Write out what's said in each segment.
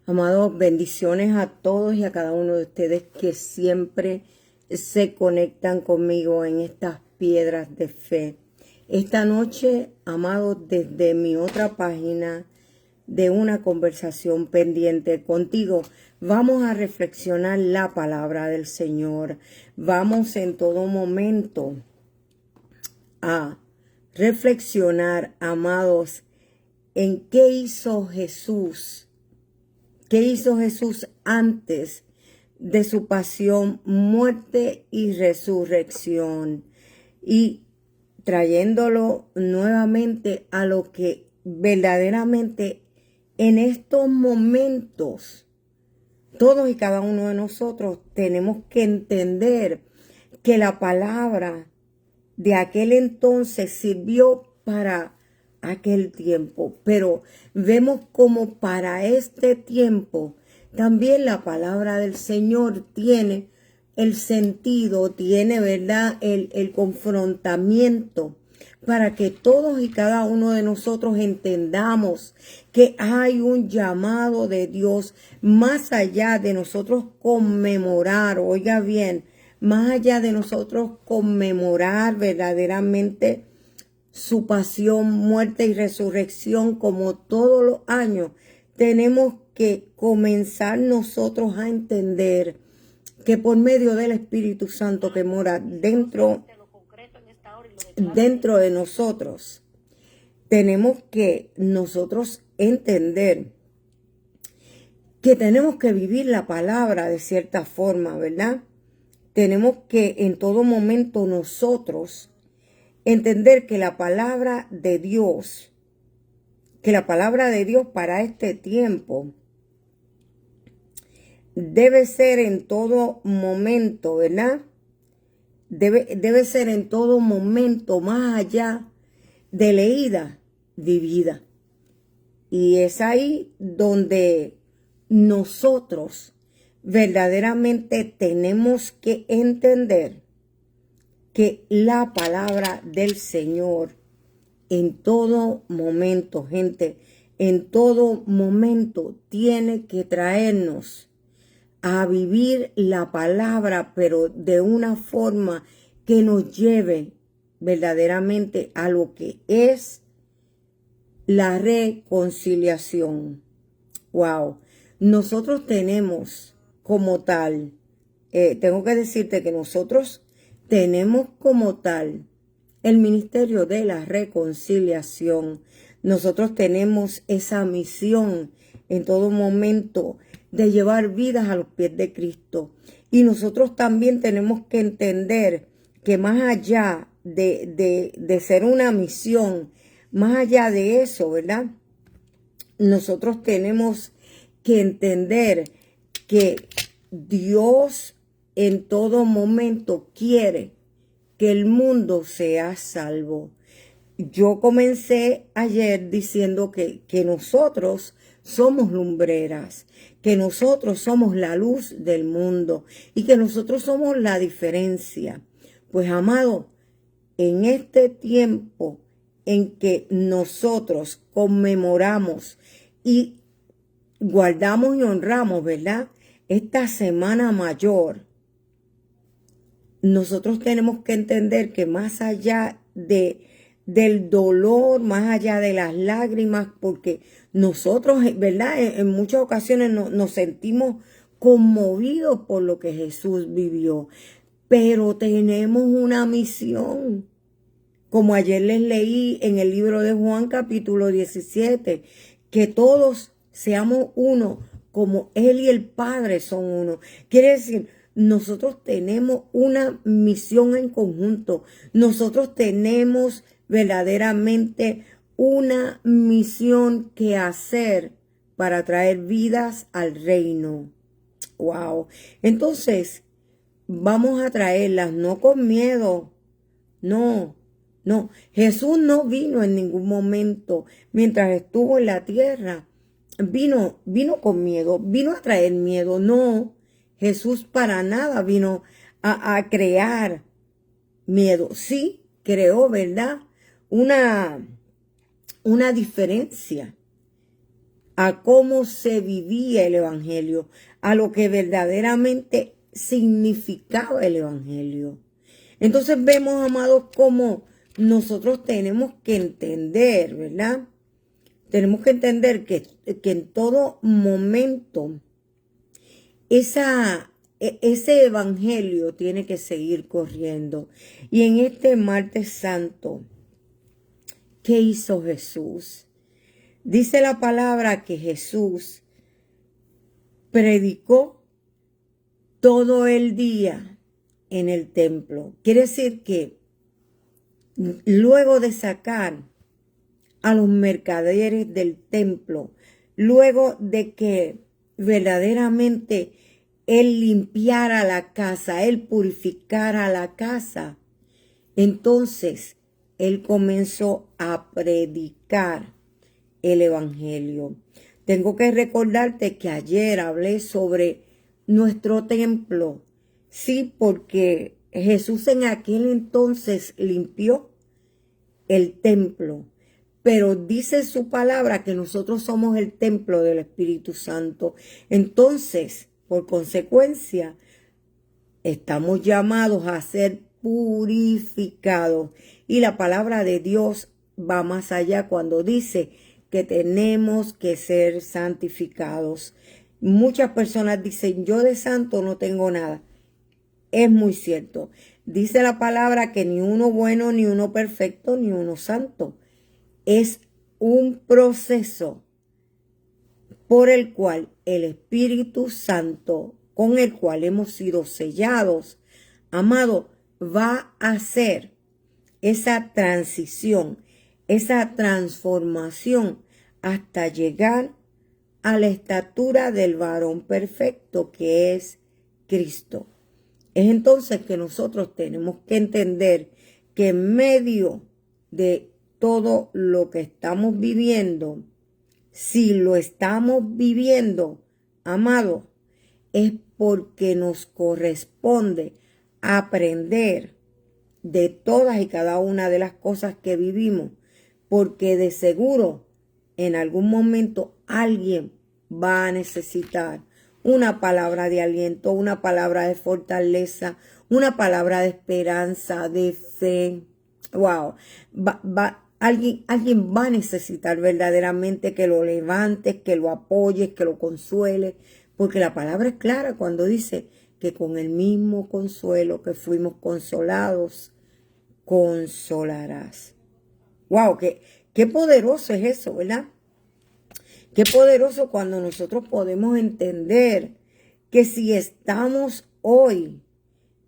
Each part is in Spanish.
Amados, bendiciones a todos y a cada uno de ustedes que siempre se conectan conmigo en estas piedras de fe. Esta noche, amados, desde mi otra página de una conversación pendiente contigo, vamos a reflexionar la palabra del Señor. Vamos en todo momento a reflexionar, amados, en qué hizo Jesús. ¿Qué hizo Jesús antes de su pasión, muerte y resurrección? Y trayéndolo nuevamente a lo que verdaderamente en estos momentos todos y cada uno de nosotros tenemos que entender que la palabra de aquel entonces sirvió para aquel tiempo, pero vemos como para este tiempo también la palabra del Señor tiene el sentido, tiene, ¿verdad?, el confrontamiento para que todos y cada uno de nosotros entendamos que hay un llamado de Dios más allá de nosotros conmemorar, oiga bien, más allá de nosotros conmemorar verdaderamente su pasión, muerte y resurrección como todos los años. Tenemos que comenzar nosotros a entender que por medio del Espíritu Santo que mora dentro de nosotros, tenemos que nosotros entender que tenemos que vivir la palabra de cierta forma, ¿verdad? Tenemos que en todo momento nosotros entender que la palabra de Dios para este tiempo debe ser en todo momento, ¿verdad? Debe ser en todo momento, más allá de leída, vivida. Y es ahí donde nosotros verdaderamente tenemos que entender que la palabra del Señor en todo momento, gente, en todo momento tiene que traernos a vivir la palabra, pero de una forma que nos lleve verdaderamente a lo que es la reconciliación. Wow. Nosotros tenemos como tal, tengo que decirte que nosotros tenemos como tal el ministerio de la reconciliación. Nosotros tenemos esa misión en todo momento de llevar vidas a los pies de Cristo. Y nosotros también tenemos que entender que más allá de ser una misión, más allá de eso, ¿verdad? Nosotros tenemos que entender que Dios en todo momento quiere que el mundo sea salvo. Yo comencé ayer diciendo que nosotros somos lumbreras, que nosotros somos la luz del mundo y que nosotros somos la diferencia. Pues, amado, en este tiempo en que nosotros conmemoramos y guardamos y honramos, ¿verdad?, esta semana mayor, nosotros tenemos que entender que más allá del dolor, más allá de las lágrimas, porque nosotros, ¿verdad?, en muchas ocasiones nos sentimos conmovidos por lo que Jesús vivió, pero tenemos una misión. Como ayer les leí en el libro de Juan capítulo 17, que todos seamos uno, como Él y el Padre son uno. Quiere decir, nosotros tenemos una misión en conjunto. Nosotros tenemos verdaderamente una misión que hacer para traer vidas al reino. Wow. Entonces, vamos a traerlas, no con miedo, no. Jesús no vino en ningún momento mientras estuvo en la tierra. Vino con miedo, vino a traer miedo. No, Jesús para nada vino a crear miedo. Sí, creó, ¿verdad?, una diferencia. a cómo se vivía el evangelio, a lo que verdaderamente significaba el evangelio. Entonces vemos, amados, cómo nosotros tenemos que entender, ¿verdad? Tenemos que entender que en todo momento ese evangelio tiene que seguir corriendo. Y en este martes santo, ¿qué hizo Jesús? Dice la palabra que Jesús predicó todo el día en el templo. Quiere decir que luego de sacar a los mercaderes del templo, luego de que verdaderamente Él limpiara la casa, Él purificara la casa, entonces Él comenzó a predicar el evangelio. Tengo que recordarte que ayer hablé sobre nuestro templo. Sí, porque Jesús en aquel entonces limpió el templo. Pero dice su palabra que nosotros somos el templo del Espíritu Santo. Entonces, por consecuencia, estamos llamados a ser purificados. Y la palabra de Dios va más allá cuando dice que tenemos que ser santificados. Muchas personas dicen, yo de santo no tengo nada. Es muy cierto. Dice la palabra que ni uno bueno, ni uno perfecto, ni uno santo. Es un proceso por el cual el Espíritu Santo, con el cual hemos sido sellados, amado, va a hacer esa transición, esa transformación hasta llegar a la estatura del varón perfecto que es Cristo. Es entonces que nosotros tenemos que entender que en medio de todo lo que estamos viviendo, si lo estamos viviendo, amado, es porque nos corresponde aprender de todas y cada una de las cosas que vivimos, porque de seguro en algún momento alguien va a necesitar una palabra de aliento, una palabra de fortaleza, una palabra de esperanza, de fe. Wow, alguien va a necesitar verdaderamente que lo levantes, que lo apoyes, que lo consueles, porque la palabra es clara cuando dice que con el mismo consuelo que fuimos consolados, consolarás. Wow, qué poderoso es eso, ¿verdad? Qué poderoso cuando nosotros podemos entender que si estamos hoy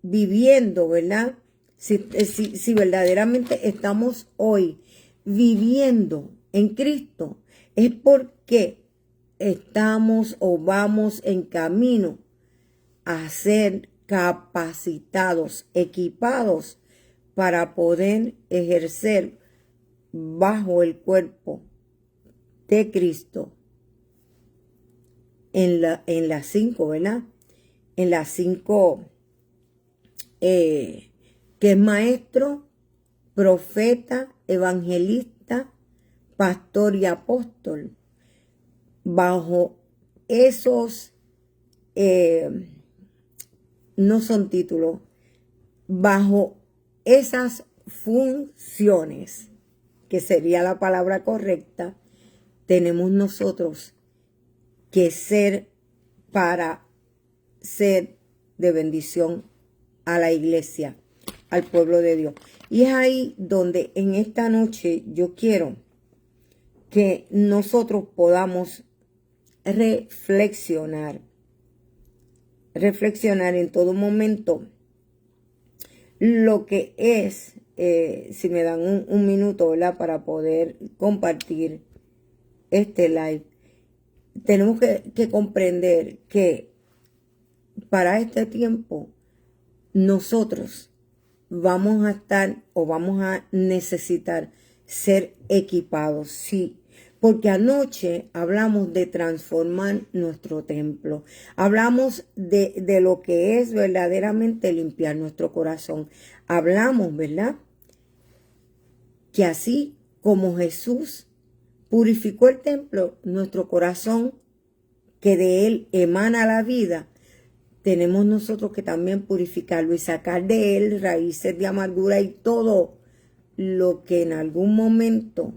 viviendo, ¿verdad? Si verdaderamente estamos hoy viviendo en Cristo, es porque estamos o vamos en camino a ser capacitados, equipados para poder ejercer bajo el cuerpo de Cristo en las 5, ¿verdad? En las 5, que es maestro, profeta, evangelista, pastor y apóstol. Bajo esos, no son títulos, bajo esas funciones, que sería la palabra correcta, tenemos nosotros que ser para ser de bendición a la iglesia, al pueblo de Dios. Y es ahí donde en esta noche yo quiero que nosotros podamos reflexionar en todo momento lo que es, si me dan un minuto, ¿verdad? Para poder compartir este live. Tenemos que comprender que para este tiempo nosotros vamos a estar o vamos a necesitar ser equipados, sí. Porque anoche hablamos de transformar nuestro templo. Hablamos de lo que es verdaderamente limpiar nuestro corazón. Hablamos, ¿verdad? Que así como Jesús purificó el templo, nuestro corazón, que de él emana la vida, tenemos nosotros que también purificarlo y sacar de él raíces de amargura y todo lo que en algún momento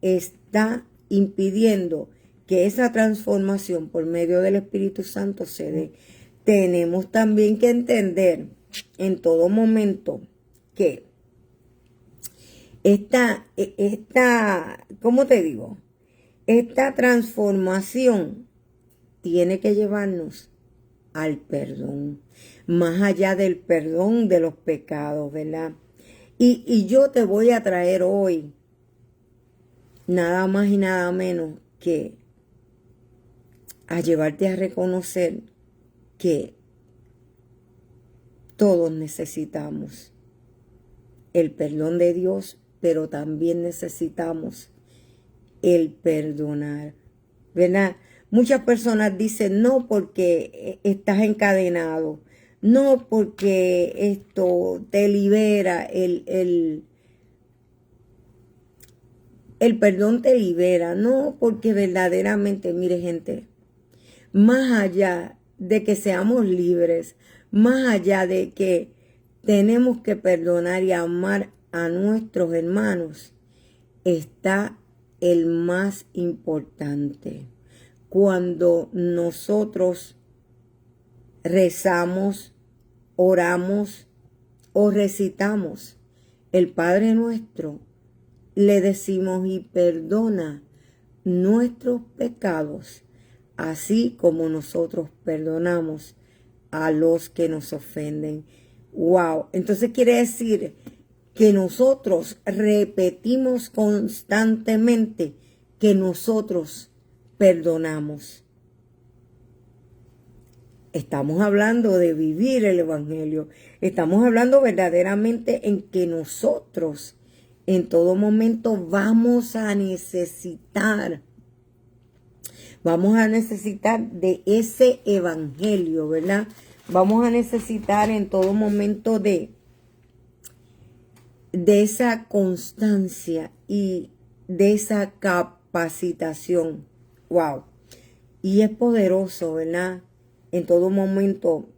está impidiendo que esa transformación por medio del Espíritu Santo se dé. Tenemos también que entender en todo momento que ¿cómo te digo? Esta transformación tiene que llevarnos al perdón, más allá del perdón de los pecados, ¿verdad? Y yo te voy a traer hoy nada más y nada menos que a llevarte a reconocer que todos necesitamos el perdón de Dios, pero también necesitamos el perdonar, ¿verdad? Muchas personas dicen no porque estás encadenado, no porque esto te libera, el perdón te libera, no porque verdaderamente, mire gente, más allá de que seamos libres, más allá de que tenemos que perdonar y amar a nuestros hermanos, está el más importante. Cuando nosotros rezamos, oramos o recitamos el Padre Nuestro, le decimos y perdona nuestros pecados, así como nosotros perdonamos a los que nos ofenden. Wow, entonces quiere decir que nosotros repetimos constantemente que nosotros perdonamos. Estamos hablando de vivir el Evangelio. Estamos hablando verdaderamente en que nosotros en todo momento vamos a necesitar de ese Evangelio, ¿verdad? Vamos a necesitar en todo momento de esa constancia y de esa capacitación. Wow. Y es poderoso, ¿verdad? En todo momento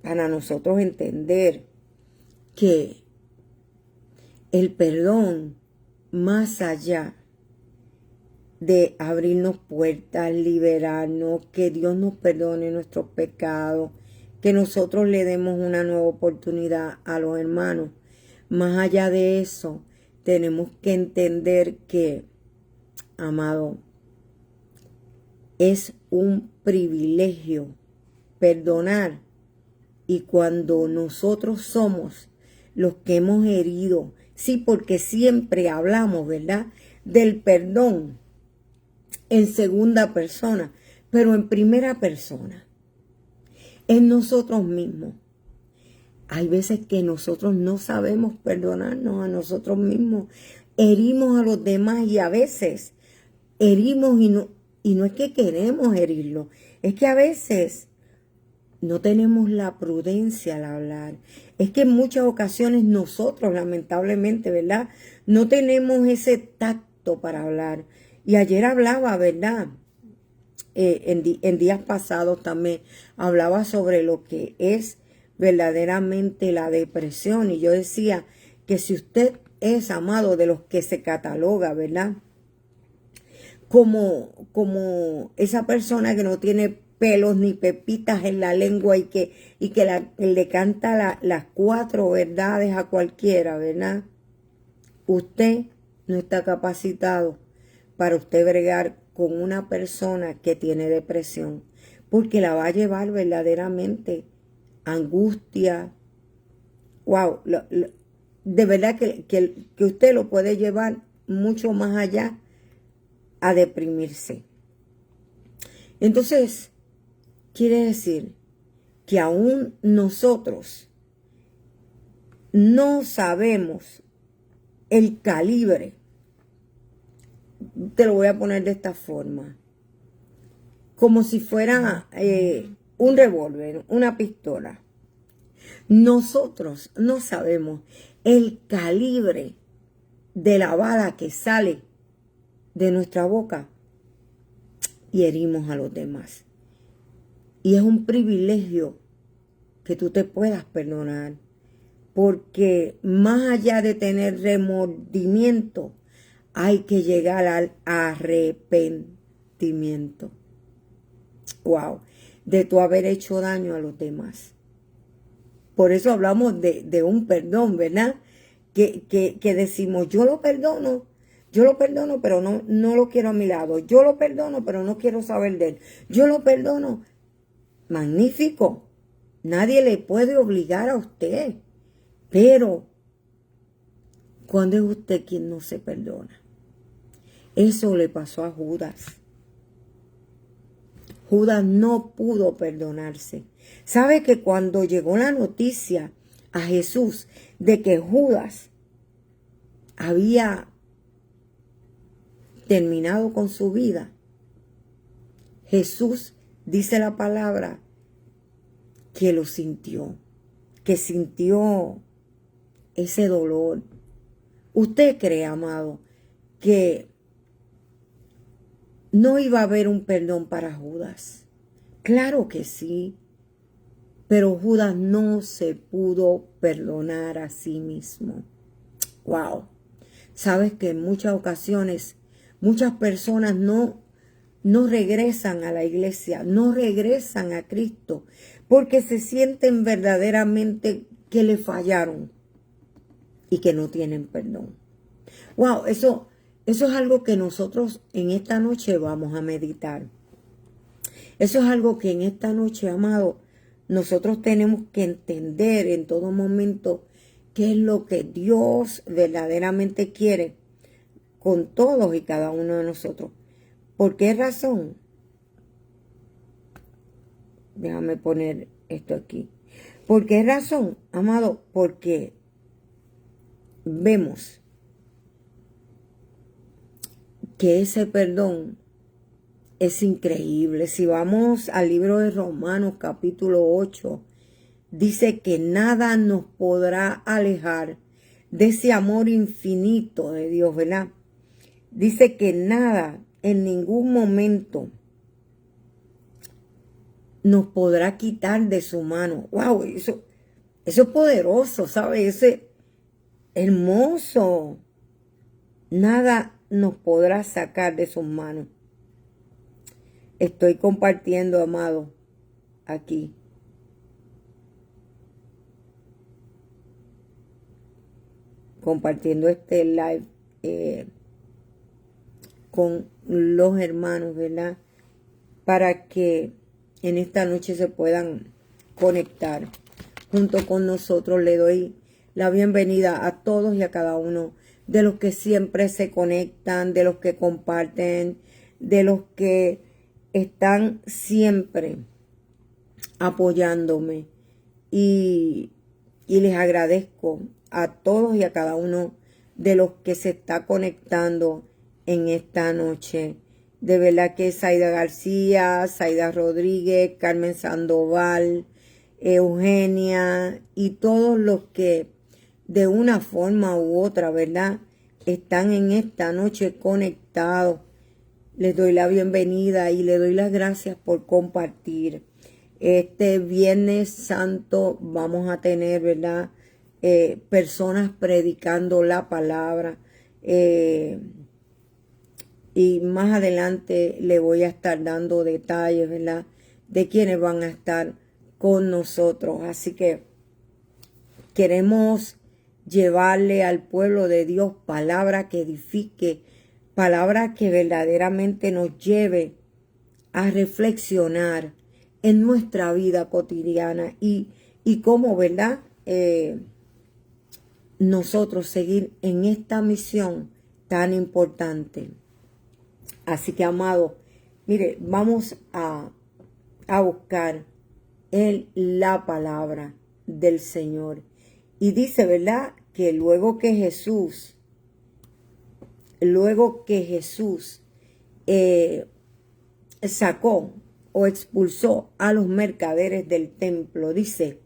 para nosotros entender que el perdón, más allá de abrirnos puertas, liberarnos, que Dios nos perdone nuestros pecados, que nosotros le demos una nueva oportunidad a los hermanos. Más allá de eso, tenemos que entender que, amado, es un privilegio perdonar. Y cuando nosotros somos los que hemos herido, sí, porque siempre hablamos, ¿verdad?, del perdón en segunda persona, pero en primera persona, en nosotros mismos. Hay veces que nosotros no sabemos perdonarnos a nosotros mismos, herimos a los demás y a veces herimos y no es que queremos herirlo, es que a veces no tenemos la prudencia al hablar. Es que en muchas ocasiones nosotros, lamentablemente, ¿verdad?, no tenemos ese tacto para hablar. Y ayer hablaba, ¿verdad?, en días pasados también hablaba sobre lo que es verdaderamente la depresión. Y yo decía que si usted es, amado, de los que se cataloga, ¿verdad?, como esa persona que no tiene pelos ni pepitas en la lengua y que le canta las 4 verdades a cualquiera, ¿verdad? Usted no está capacitado para usted bregar con una persona que tiene depresión, porque la va a llevar verdaderamente angustia. Wow, de verdad que usted lo puede llevar mucho más allá a deprimirse. Entonces, quiere decir que aún nosotros no sabemos el calibre. Te lo voy a poner de esta forma. Como si fuera un revólver, una pistola. Nosotros no sabemos el calibre de la bala que sale de nuestra boca y herimos a los demás. Y es un privilegio que tú te puedas perdonar, porque más allá de tener remordimiento, hay que llegar al arrepentimiento. Wow, de tu haber hecho daño a los demás. Por eso hablamos de un perdón, ¿verdad? Que decimos, yo lo perdono, pero no lo quiero a mi lado. Yo lo perdono, pero no quiero saber de él. Yo lo perdono. Magnífico. Nadie le puede obligar a usted. Pero, ¿cuándo es usted quien no se perdona? Eso le pasó a Judas. Judas no pudo perdonarse. ¿Sabe que cuando llegó la noticia a Jesús de que Judas había terminado con su vida, Jesús dice la palabra que lo sintió, que sintió ese dolor? ¿Usted cree, amado, que no iba a haber un perdón para Judas? Claro que sí, pero Judas no se pudo perdonar a sí mismo. Wow. Sabes que en muchas ocasiones muchas personas no regresan a la iglesia, no regresan a Cristo, porque se sienten verdaderamente que le fallaron y que no tienen perdón. Wow, eso es algo que nosotros en esta noche vamos a meditar. Eso es algo que en esta noche, amado, nosotros tenemos que entender en todo momento qué es lo que Dios verdaderamente quiere con todos y cada uno de nosotros. ¿Por qué razón? Déjame poner esto aquí. ¿Por qué razón, amado? Porque vemos que ese perdón es increíble. Si vamos al libro de Romanos capítulo 8, dice que nada nos podrá alejar de ese amor infinito de Dios, ¿verdad? Dice que nada en ningún momento nos podrá quitar de su mano. ¡Wow! Eso es poderoso, ¿sabe? Eso es hermoso. Nada nos podrá sacar de sus manos. Estoy compartiendo, amado, aquí. Compartiendo este live con los hermanos, ¿verdad? Para que en esta noche se puedan conectar junto con nosotros. Le doy la bienvenida a todos y a cada uno de los que siempre se conectan, de los que comparten, de los que están siempre apoyándome. Y les agradezco a todos y a cada uno de los que se está conectando en esta noche. De verdad que Zaida García, Zaida Rodríguez, Carmen Sandoval, Eugenia y todos los que de una forma u otra, ¿verdad?, están en esta noche conectados. Les doy la bienvenida y les doy las gracias por compartir. Este Viernes Santo vamos a tener, ¿verdad?, personas predicando la palabra. Y más adelante le voy a estar dando detalles, ¿verdad?, de quienes van a estar con nosotros. Así que queremos llevarle al pueblo de Dios palabra que edifique, palabra que verdaderamente nos lleve a reflexionar en nuestra vida cotidiana y cómo, ¿verdad?, nosotros seguir en esta misión tan importante. Así que, amado, mire, vamos a buscar la palabra del Señor. Y dice, ¿verdad?, que luego que Jesús sacó o expulsó a los mercaderes del templo, dice,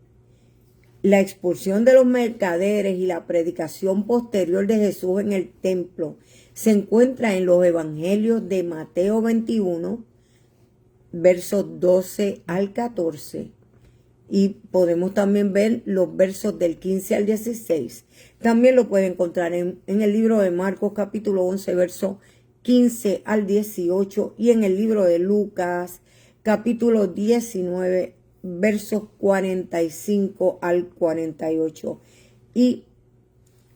la expulsión de los mercaderes y la predicación posterior de Jesús en el templo se encuentra en los evangelios de Mateo 21, versos 12 al 14. Y podemos también ver los versos del 15 al 16. También lo puede encontrar en el libro de Marcos capítulo 11, versos 15 al 18. Y en el libro de Lucas capítulo 19, versos 45 al 48. Y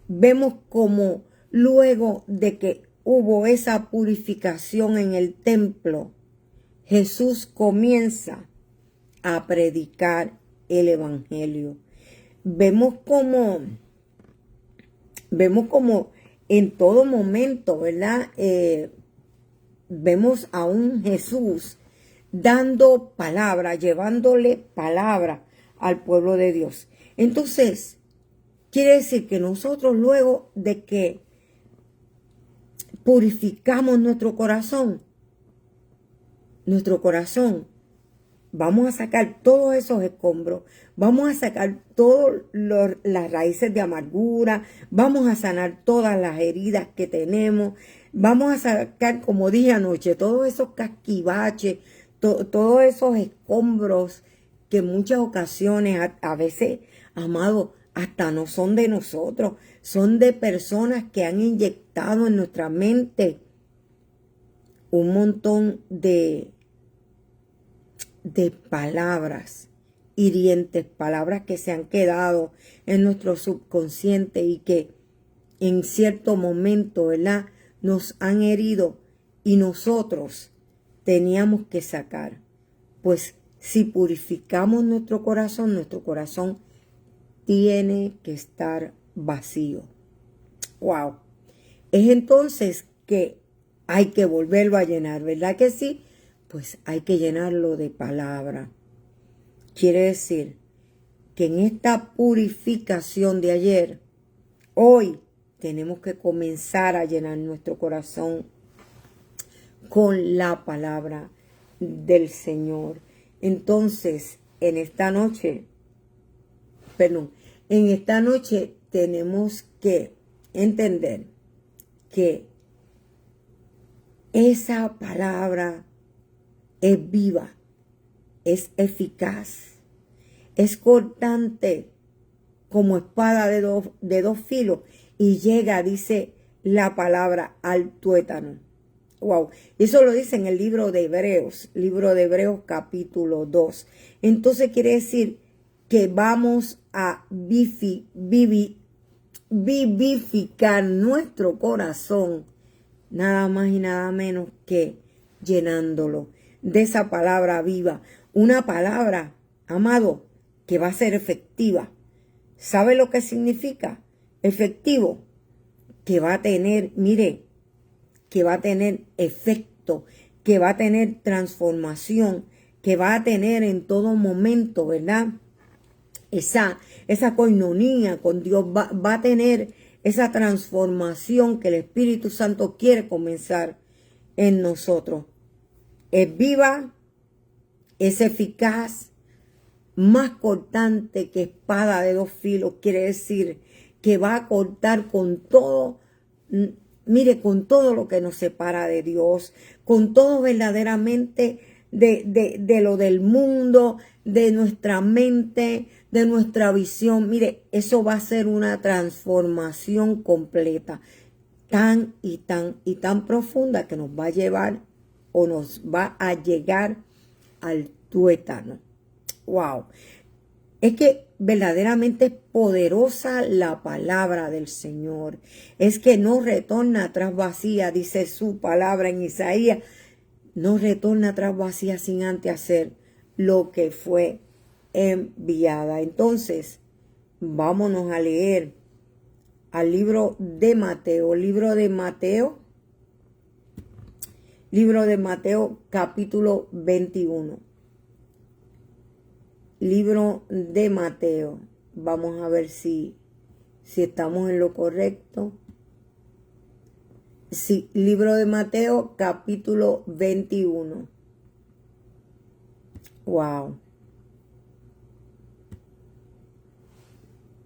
vemos como luego de que hubo esa purificación en el templo, Jesús comienza a predicar el evangelio. Vemos como en todo momento, ¿verdad? Vemos a un Jesús dando palabra, llevándole palabra al pueblo de Dios. Entonces, quiere decir que nosotros luego de que purificamos nuestro corazón, vamos a sacar todos esos escombros, vamos a sacar todas las raíces de amargura, vamos a sanar todas las heridas que tenemos, vamos a sacar, como dije anoche, todos esos casquivaches, todos esos escombros que en muchas ocasiones, a veces, amado, hasta no son de nosotros, son de personas que han inyectado en nuestra mente un montón de palabras hirientes, palabras que se han quedado en nuestro subconsciente y que en cierto momento, ¿verdad?, nos han herido y nosotros teníamos que sacar. Pues si purificamos nuestro corazón tiene que estar vacío. Wow. Es entonces que hay que volverlo a llenar, ¿verdad que sí? Pues hay que llenarlo de palabra. Quiere decir que en esta purificación de ayer, hoy tenemos que comenzar a llenar nuestro corazón con la palabra del Señor. Entonces, en esta noche tenemos que entender que esa palabra es viva, es eficaz, es cortante como espada de dos filos y llega, dice la palabra, al tuétano. Wow, eso lo dice en el libro de Hebreos capítulo 2. Entonces quiere decir que vamos a vivificar nuestro corazón, nada más y nada menos que llenándolo de esa palabra viva. Una palabra, amado, que va a ser efectiva. ¿Sabe lo que significa? Efectivo. Que va a tener, mire, que va a tener efecto, que va a tener transformación, que va a tener en todo momento, ¿verdad?, esa coinonía con Dios, va a tener esa transformación que el Espíritu Santo quiere comenzar en nosotros. Es viva, es eficaz, más cortante que espada de dos filos. Quiere decir que va a cortar con todo, mire, con todo lo que nos separa de Dios, con todo verdaderamente de lo del mundo, de nuestra mente, de nuestra visión. Mire, eso va a ser una transformación completa, tan profunda que nos va a llevar o nos va a llegar al tuétano. Wow. Es que verdaderamente es poderosa la palabra del Señor. Es que no retorna atrás vacía, dice su palabra en Isaías. No retorna atrás vacía sin antes hacer lo que fue enviada. Entonces, vámonos a leer al libro de Mateo. Libro de Mateo capítulo 21. Libro de Mateo. Vamos a ver si estamos en lo correcto. Sí, libro de Mateo capítulo 21. Wow.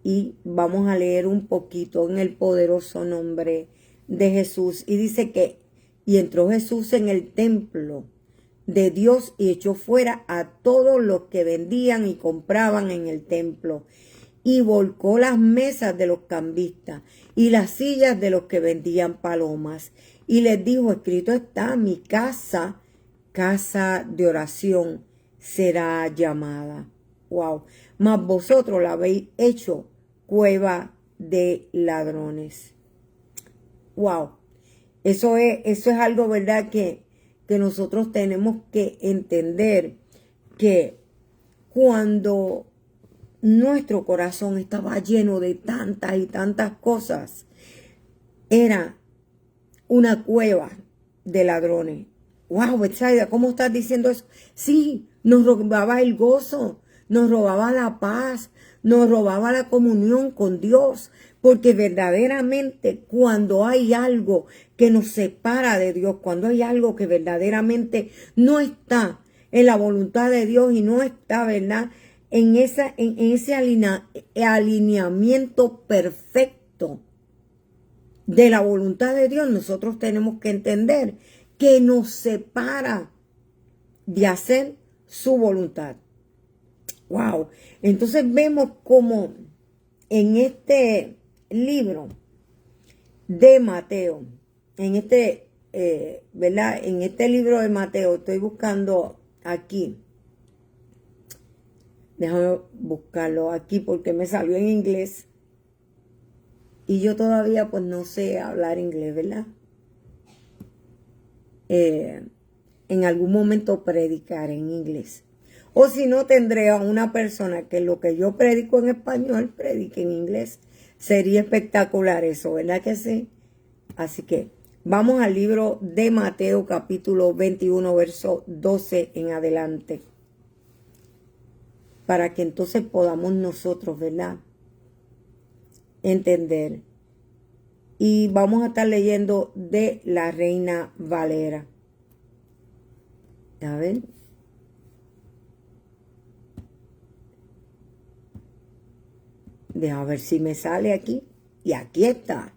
Y vamos a leer un poquito en el poderoso nombre de Jesús. Y dice que, y entró Jesús en el templo de Dios y echó fuera a todos los que vendían y compraban en el templo. Y volcó las mesas de los cambistas y las sillas de los que vendían palomas. Y les dijo, escrito está, mi casa, casa de oración, será llamada. Wow. Mas vosotros la habéis hecho cueva de ladrones. Wow. Eso es algo, ¿verdad? Que nosotros tenemos que entender que cuando nuestro corazón estaba lleno de tantas y tantas cosas, era una cueva de ladrones. Wow, Betsaida, ¿cómo estás diciendo eso? Sí, nos robaba el gozo, nos robaba la paz, nos robaba la comunión con Dios, porque verdaderamente cuando hay algo que nos separa de Dios, cuando hay algo que verdaderamente no está en la voluntad de Dios y no está, ¿verdad?, en ese alineamiento perfecto de la voluntad de Dios, nosotros tenemos que entender que nos separa de hacer su voluntad. Wow. Entonces vemos como en este libro de Mateo, en este, ¿verdad? En este libro de Mateo, estoy buscando aquí. Déjame buscarlo aquí porque me salió en inglés. Y yo todavía pues no sé hablar inglés, ¿verdad? En algún momento predicar en inglés. O si no, tendré a una persona que lo que yo predico en español, predique en inglés. Sería espectacular eso, ¿verdad que sí? Así que vamos al libro de Mateo capítulo 21, verso 12 en adelante. Para que entonces podamos nosotros, ¿verdad?, entender. Y vamos a estar leyendo de la Reina Valera. A ver. Deja ver si me sale aquí. Y aquí está.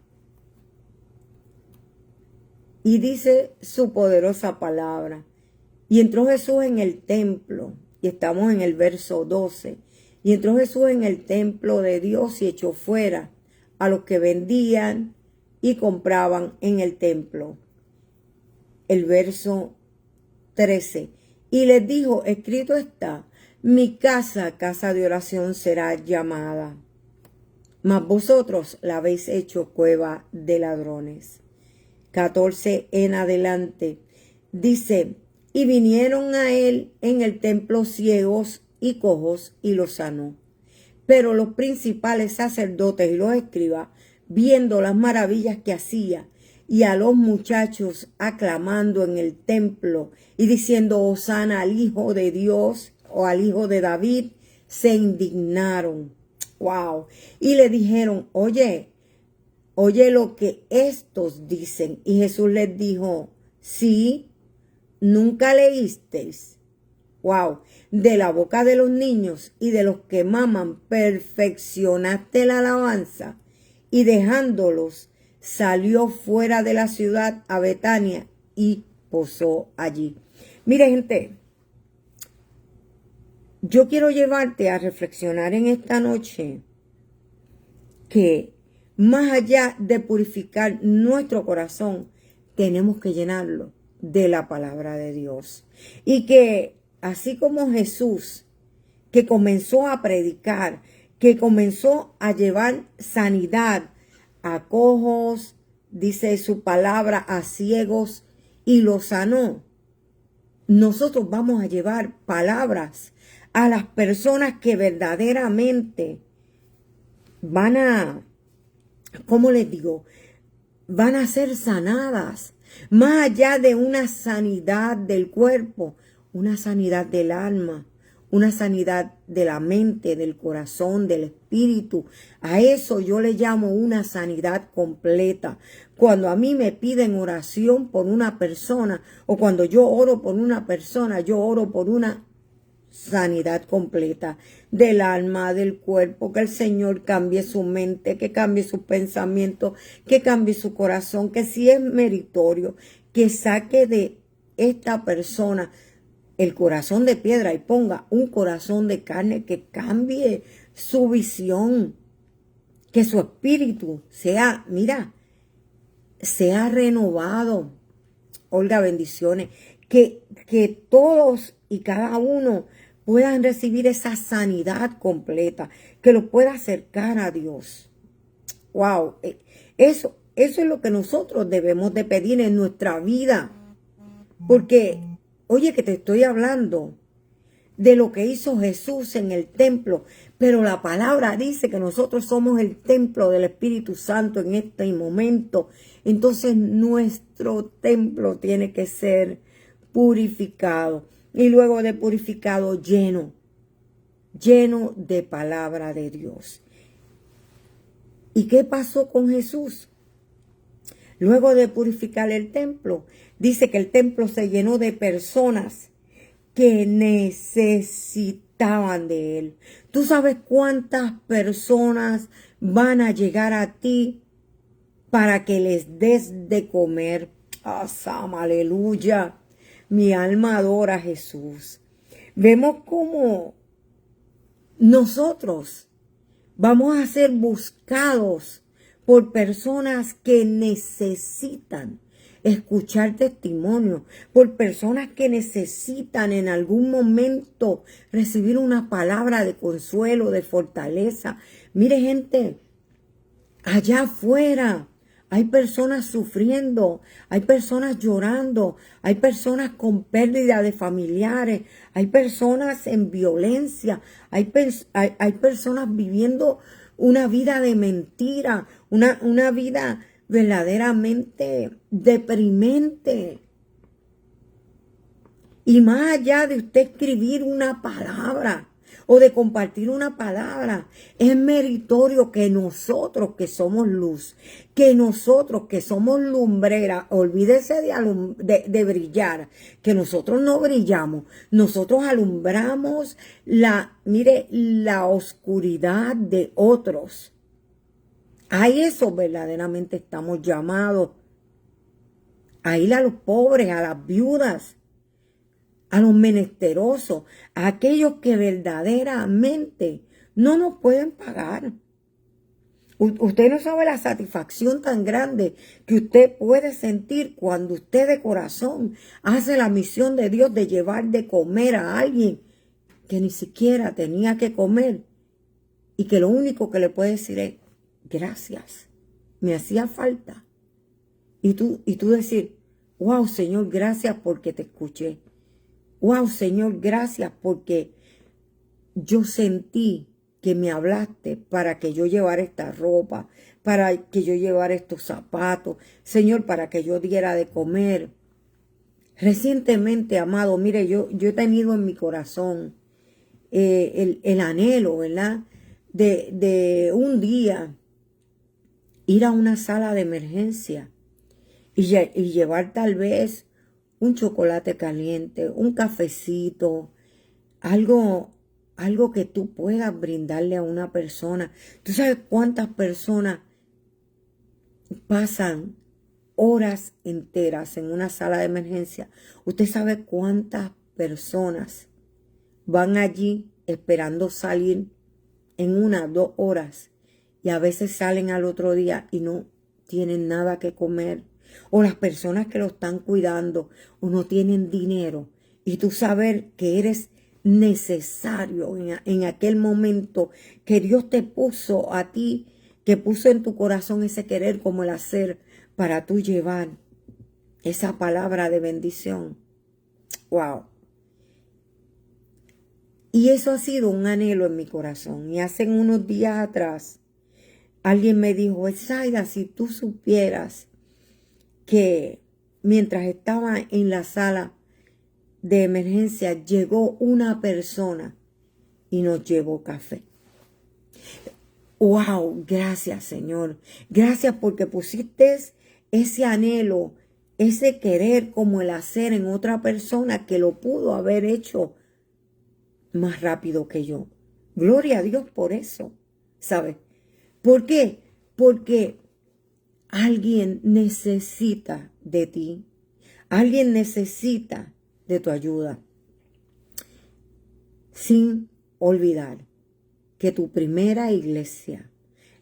Y dice su poderosa palabra. Y entró Jesús en el templo. Y estamos en el verso 12. Y entró Jesús en el templo de Dios y echó fuera a los que vendían y compraban en el templo. El verso 13. Y les dijo, escrito está, mi casa, casa de oración será llamada. Mas vosotros la habéis hecho cueva de ladrones. 14 en adelante. Dice, y vinieron a él en el templo ciegos y cojos y los sanó. Pero los principales sacerdotes y los escribas, viendo las maravillas que hacía, y a los muchachos aclamando en el templo y diciendo hosana al Hijo de Dios o al Hijo de David, se indignaron. Wow. Y le dijeron, oye lo que estos dicen. Y Jesús les dijo, sí, nunca leísteis. Wow. De la boca de los niños y de los que maman, perfeccionaste la alabanza. Y dejándolos, salió fuera de la ciudad a Betania y posó allí. Mire, gente, yo quiero llevarte a reflexionar en esta noche que más allá de purificar nuestro corazón, tenemos que llenarlo de la palabra de Dios. Y que así como Jesús, que comenzó a predicar, que comenzó a llevar sanidad a cojos, dice su palabra, a ciegos, y los sanó, nosotros vamos a llevar palabras a las personas que verdaderamente van a, ¿cómo les digo?, van a ser sanadas, más allá de una sanidad del cuerpo, una sanidad del alma, una sanidad de la mente, del corazón, del espíritu. A eso yo le llamo una sanidad completa. Cuando a mí me piden oración por una persona, o cuando yo oro por una persona, yo oro por una sanidad completa del alma, del cuerpo, que el Señor cambie su mente, que cambie su pensamiento, que cambie su corazón, que si es meritorio, que saque de esta persona el corazón de piedra y ponga un corazón de carne, que cambie su visión, que su espíritu sea, mira, sea renovado. Oiga, bendiciones, que todos y cada uno puedan recibir esa sanidad completa, que lo pueda acercar a Dios. Wow, eso es lo que nosotros debemos de pedir en nuestra vida. Porque, oye, que te estoy hablando de lo que hizo Jesús en el templo, pero la palabra dice que nosotros somos el templo del Espíritu Santo en este momento. Entonces nuestro templo tiene que ser purificado y luego de purificado lleno de palabra de Dios. ¿Y qué pasó con Jesús? Luego de purificar el templo, dice que el templo se llenó de personas que necesitaban de él. ¿Tú sabes cuántas personas van a llegar a ti para que les des de comer? ¡Ah, Sam, aleluya! Mi alma adora a Jesús. Vemos cómo nosotros vamos a ser buscados por personas que necesitan escuchar testimonio, por personas que necesitan en algún momento recibir una palabra de consuelo, de fortaleza. Mire, gente, allá afuera hay personas sufriendo, hay personas llorando, hay personas con pérdida de familiares, hay personas en violencia, hay personas viviendo una vida de mentira, una vida verdaderamente deprimente. Y más allá de usted escribir una palabra o de compartir una palabra, es meritorio que nosotros que somos luz, que nosotros que somos lumbrera, olvídese de brillar, que nosotros no brillamos, nosotros alumbramos mire, la oscuridad de otros. A eso verdaderamente estamos llamados, a ir a los pobres, a las viudas, a los menesterosos, a aquellos que verdaderamente no nos pueden pagar. Usted no sabe la satisfacción tan grande que usted puede sentir cuando usted de corazón hace la misión de Dios de llevar de comer a alguien que ni siquiera tenía que comer y que lo único que le puede decir es gracias, me hacía falta. Y tú decir, wow, Señor, gracias porque te escuché. Wow, Señor, gracias porque yo sentí que me hablaste para que yo llevara esta ropa, para que yo llevara estos zapatos, Señor, para que yo diera de comer. Recientemente, amado, mire, yo he tenido en mi corazón el anhelo, ¿verdad? De un día ir a una sala de emergencia y llevar tal vez un chocolate caliente, un cafecito, algo que tú puedas brindarle a una persona. ¿Tú sabes cuántas personas pasan horas enteras en una sala de emergencia? ¿Usted sabe cuántas personas van allí esperando salir en 1 o 2 horas y a veces salen al otro día y no tienen nada que comer? O las personas que lo están cuidando o no tienen dinero y tú saber que eres necesario en aquel momento que Dios te puso a ti, que puso en tu corazón ese querer como el hacer para tú llevar esa palabra de bendición. Wow. Y eso ha sido un anhelo en mi corazón. Y hace unos días atrás alguien me dijo, Esaida, si tú supieras que mientras estaba en la sala de emergencia llegó una persona y nos llevó café. Wow, gracias, Señor. Gracias porque pusiste ese anhelo, ese querer como el hacer en otra persona que lo pudo haber hecho más rápido que yo. Gloria a Dios por eso, ¿sabes? ¿Por qué? Porque alguien necesita de ti. Alguien necesita de tu ayuda. Sin olvidar que tu primera iglesia,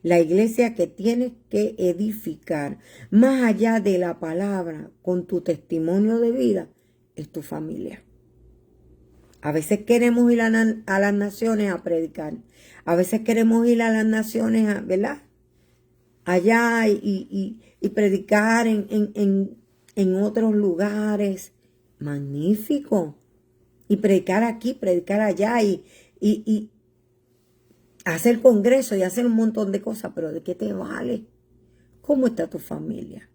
la iglesia que tienes que edificar, más allá de la palabra, con tu testimonio de vida, es tu familia. A veces queremos ir a las naciones a predicar. A veces queremos ir a las naciones, ¿verdad? Allá y predicar en otros lugares. Magnífico. Y predicar aquí, predicar allá y hacer congreso y hacer un montón de cosas. Pero ¿de qué te vale? ¿Cómo está tu familia?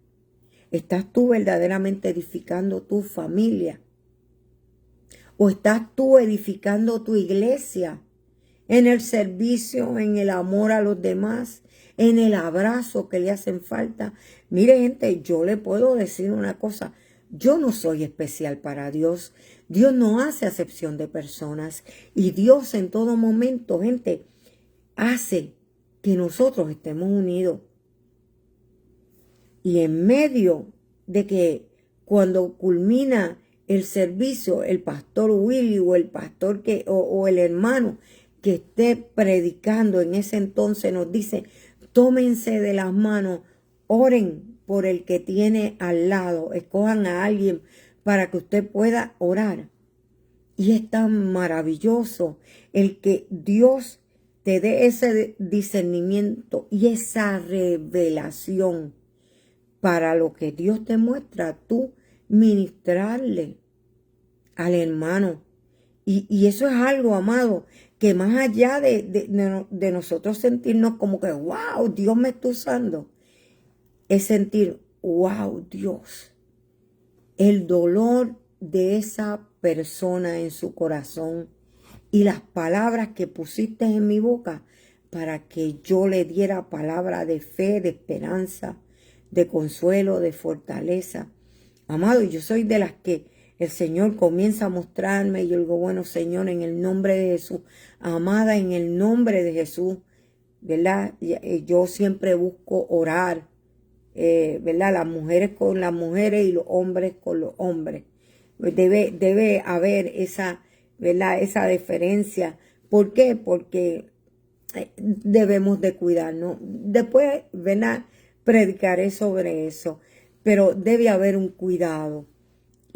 ¿Estás tú verdaderamente edificando tu familia? ¿O estás tú edificando tu iglesia en el servicio, en el amor a los demás, en el abrazo que le hacen falta? Mire, gente, yo le puedo decir una cosa. Yo no soy especial para Dios. Dios no hace acepción de personas. Y Dios en todo momento, gente, hace que nosotros estemos unidos. Y en medio de que cuando culmina el servicio, el pastor Willy o el pastor o el hermano que esté predicando en ese entonces nos dice, tómense de las manos, oren por el que tiene al lado, escojan a alguien para que usted pueda orar. Y es tan maravilloso el que Dios te dé ese discernimiento y esa revelación para lo que Dios te muestra, tú ministrarle al hermano. Y eso es algo, amado, que más allá de nosotros sentirnos como que, wow, Dios me está usando, es sentir, wow, Dios, el dolor de esa persona en su corazón y las palabras que pusiste en mi boca para que yo le diera palabra de fe, de esperanza, de consuelo, de fortaleza. Amado, yo soy de las que el Señor comienza a mostrarme y yo digo, bueno, Señor, en el nombre de Jesús, amada, en el nombre de Jesús, ¿verdad? Yo siempre busco orar, ¿verdad? Las mujeres con las mujeres y los hombres con los hombres. Debe haber esa, ¿verdad? Esa diferencia. ¿Por qué? Porque debemos de cuidarnos. Después, ¿verdad? Predicaré sobre eso, pero debe haber un cuidado.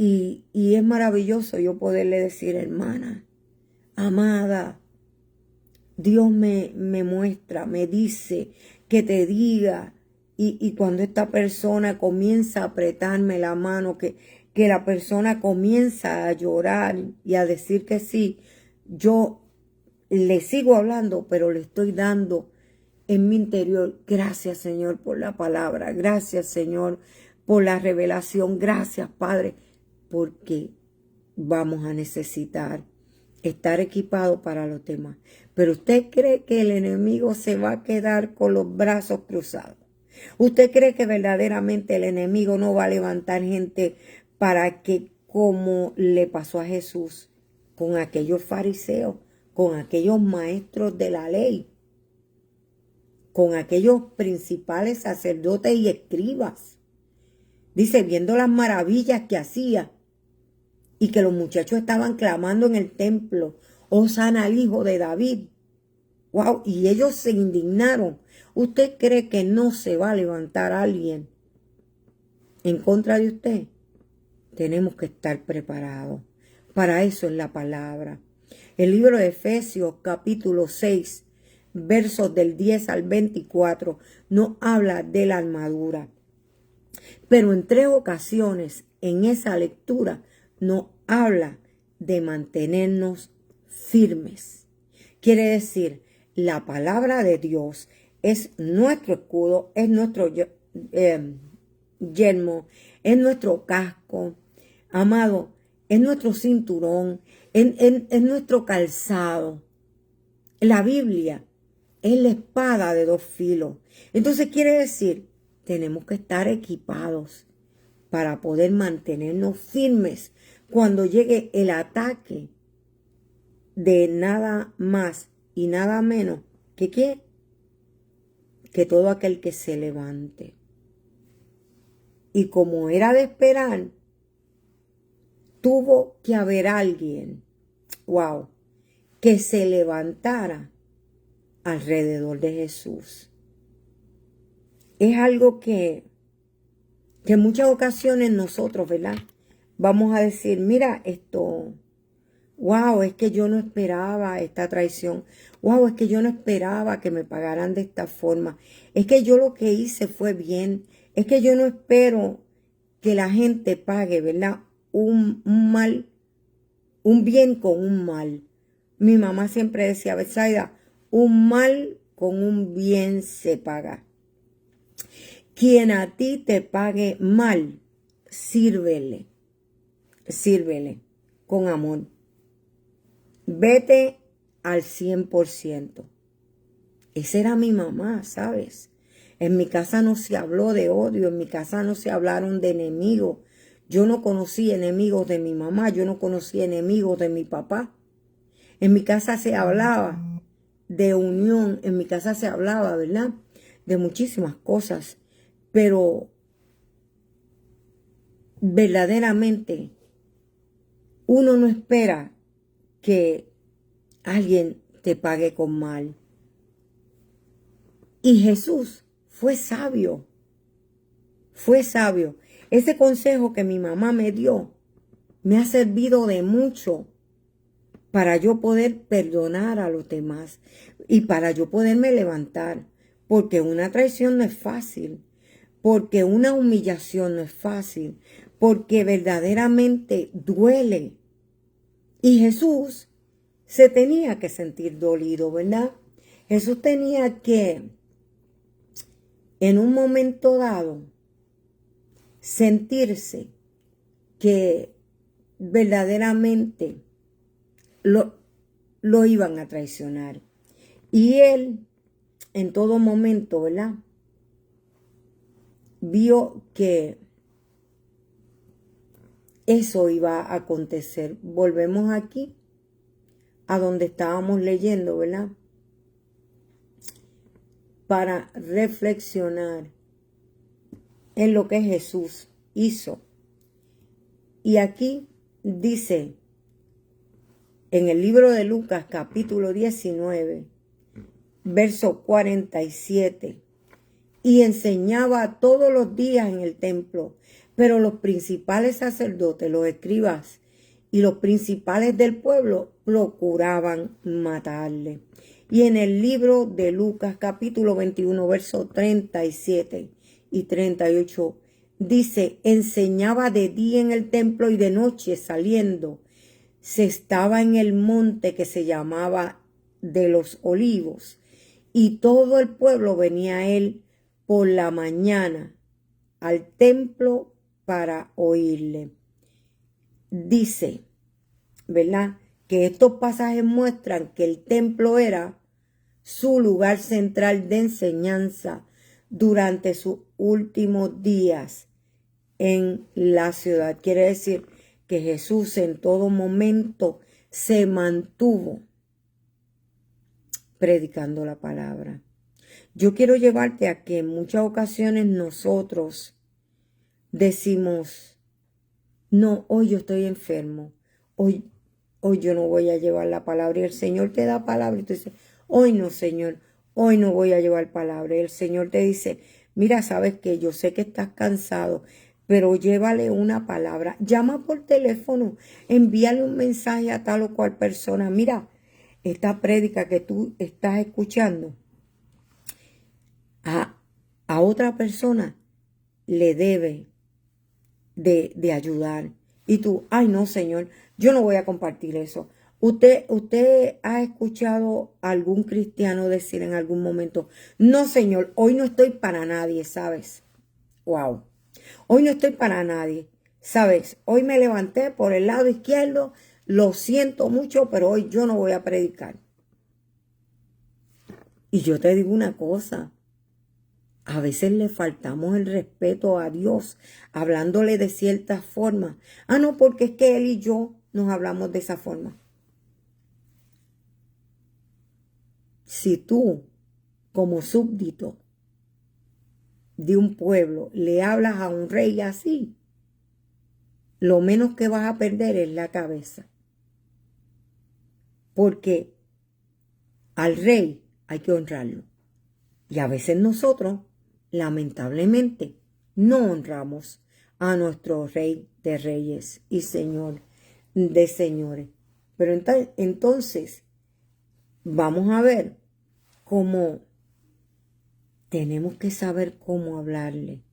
Y es maravilloso yo poderle decir, hermana, amada, Dios me muestra, me dice que te diga. Y cuando esta persona comienza a apretarme la mano, que la persona comienza a llorar y a decir que sí, yo le sigo hablando, pero le estoy dando en mi interior, gracias Señor por la palabra, gracias Señor por la revelación, gracias Padre, porque vamos a necesitar estar equipados para los demás. Pero usted cree que el enemigo se va a quedar con los brazos cruzados. ¿Usted cree que verdaderamente el enemigo no va a levantar gente para que, como le pasó a Jesús, con aquellos fariseos, con aquellos maestros de la ley, con aquellos principales sacerdotes y escribas? Dice, viendo las maravillas que hacía y que los muchachos estaban clamando en el templo, Hosana al hijo de David. Wow, y ellos se indignaron. ¿Usted cree que no se va a levantar alguien en contra de usted? Tenemos que estar preparados. Para eso es la palabra. El libro de Efesios capítulo 6, versos del 10 al 24, nos habla de la armadura. Pero en 3 ocasiones en esa lectura nos habla de mantenernos firmes. Quiere decir, la palabra de Dios es nuestro escudo, es nuestro yelmo, es nuestro casco, amado, es nuestro cinturón, es nuestro calzado. La Biblia es la espada de 2 filos. Entonces quiere decir, tenemos que estar equipados para poder mantenernos firmes cuando llegue el ataque de nada más y nada menos que ¿qué? Que todo aquel que se levante. Y como era de esperar, tuvo que haber alguien, wow, que se levantara alrededor de Jesús. Es algo que en muchas ocasiones nosotros, ¿verdad? Vamos a decir, mira esto, wow, es que yo no esperaba esta traición, wow, es que yo no esperaba que me pagaran de esta forma, es que yo lo que hice fue bien, es que yo no espero que la gente pague, ¿verdad? Un mal, un bien con un mal. Mi mamá siempre decía, Betsaida, un mal con un bien se paga. Quien a ti te pague mal, sírvele con amor. Vete al 100%. Esa era mi mamá, ¿sabes? En mi casa no se habló de odio, en mi casa no se hablaron de enemigos. Yo no conocí enemigos de mi mamá, yo no conocí enemigos de mi papá. En mi casa se hablaba de unión, en mi casa se hablaba, ¿verdad? De muchísimas cosas, pero verdaderamente uno no espera que alguien te pague con mal. Y Jesús fue sabio. Fue sabio. Ese consejo que mi mamá me dio me ha servido de mucho para yo poder perdonar a los demás y para yo poderme levantar. Porque una traición no es fácil. Porque una humillación no es fácil. Porque verdaderamente duele. Y Jesús se tenía que sentir dolido, ¿verdad? Jesús tenía que, en un momento dado, sentirse que verdaderamente lo iban a traicionar. Y él, en todo momento, ¿verdad? Vio que eso iba a acontecer. Volvemos aquí a donde estábamos leyendo, ¿verdad? Para reflexionar en lo que Jesús hizo. Y aquí dice, en el libro de Lucas, capítulo 19, verso 47, y enseñaba todos los días en el templo, pero los principales sacerdotes, los escribas y los principales del pueblo procuraban matarle. Y en el libro de Lucas, capítulo 21, verso 37 y 38, dice, enseñaba de día en el templo y de noche saliendo. Se estaba en el monte que se llamaba de los Olivos, y todo el pueblo venía a él por la mañana al templo para oírle. Dice, ¿verdad?, que estos pasajes muestran que el templo era su lugar central de enseñanza durante sus últimos días en la ciudad. Quiere decir que Jesús en todo momento se mantuvo predicando la palabra. Yo quiero llevarte a que en muchas ocasiones nosotros decimos, no, hoy yo estoy enfermo, hoy yo no voy a llevar la palabra, y el Señor te da palabra y tú dices, hoy no, Señor, hoy no voy a llevar palabra. Y el Señor te dice, mira, sabes que yo sé que estás cansado, pero llévale una palabra. Llama por teléfono, envíale un mensaje a tal o cual persona. Mira, esta prédica que tú estás escuchando a otra persona le debe de ayudar. Y tú, ay no, Señor, yo no voy a compartir eso. ¿Usted ha escuchado a algún cristiano decir en algún momento, no, Señor, hoy no estoy para nadie, ¿sabes? Wow. Hoy no estoy para nadie, ¿sabes? Hoy me levanté por el lado izquierdo, lo siento mucho, pero hoy yo no voy a predicar. Y yo te digo una cosa, a veces le faltamos el respeto a Dios, hablándole de cierta forma. Ah, no, porque es que Él y yo nos hablamos de esa forma. si tú, como súbdito de un pueblo, le hablas a un rey así, lo menos que vas a perder es la cabeza. Porque al rey hay que honrarlo. Y a veces nosotros, lamentablemente, no honramos a nuestro Rey de Reyes y Señor de Señores. Pero entonces, vamos a ver cómo tenemos que saber cómo hablarle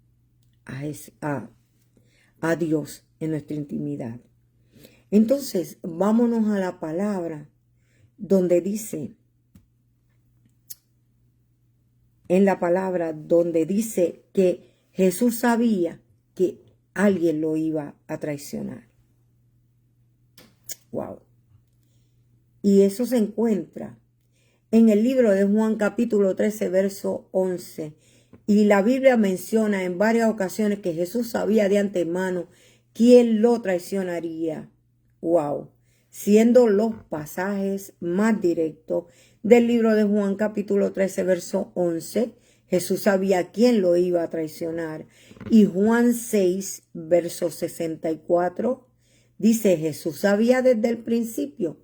a Dios en nuestra intimidad. Entonces, vámonos a la palabra donde dice, en la palabra donde dice que Jesús sabía que alguien lo iba a traicionar. Wow. Y eso se encuentra en el libro de Juan capítulo 13, verso 11. Y la Biblia menciona en varias ocasiones que Jesús sabía de antemano quién lo traicionaría. Wow. Siendo los pasajes más directos del libro de Juan capítulo 13, verso 11, Jesús sabía quién lo iba a traicionar. Y Juan 6, verso 64, dice, Jesús sabía desde el principio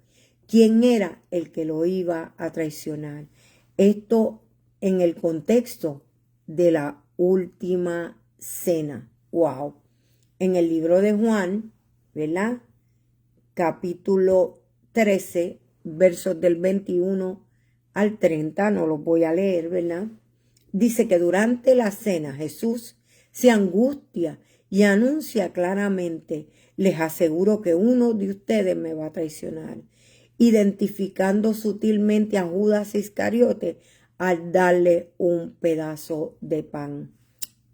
quién era el que lo iba a traicionar. Esto en el contexto de la última cena. Wow. En el libro de Juan, ¿verdad? Capítulo 13, versos del 21 al 30, no los voy a leer, ¿verdad? Dice que durante la cena Jesús se angustia y anuncia claramente, les aseguro que uno de ustedes me va a traicionar, identificando sutilmente a Judas Iscariote al darle un pedazo de pan.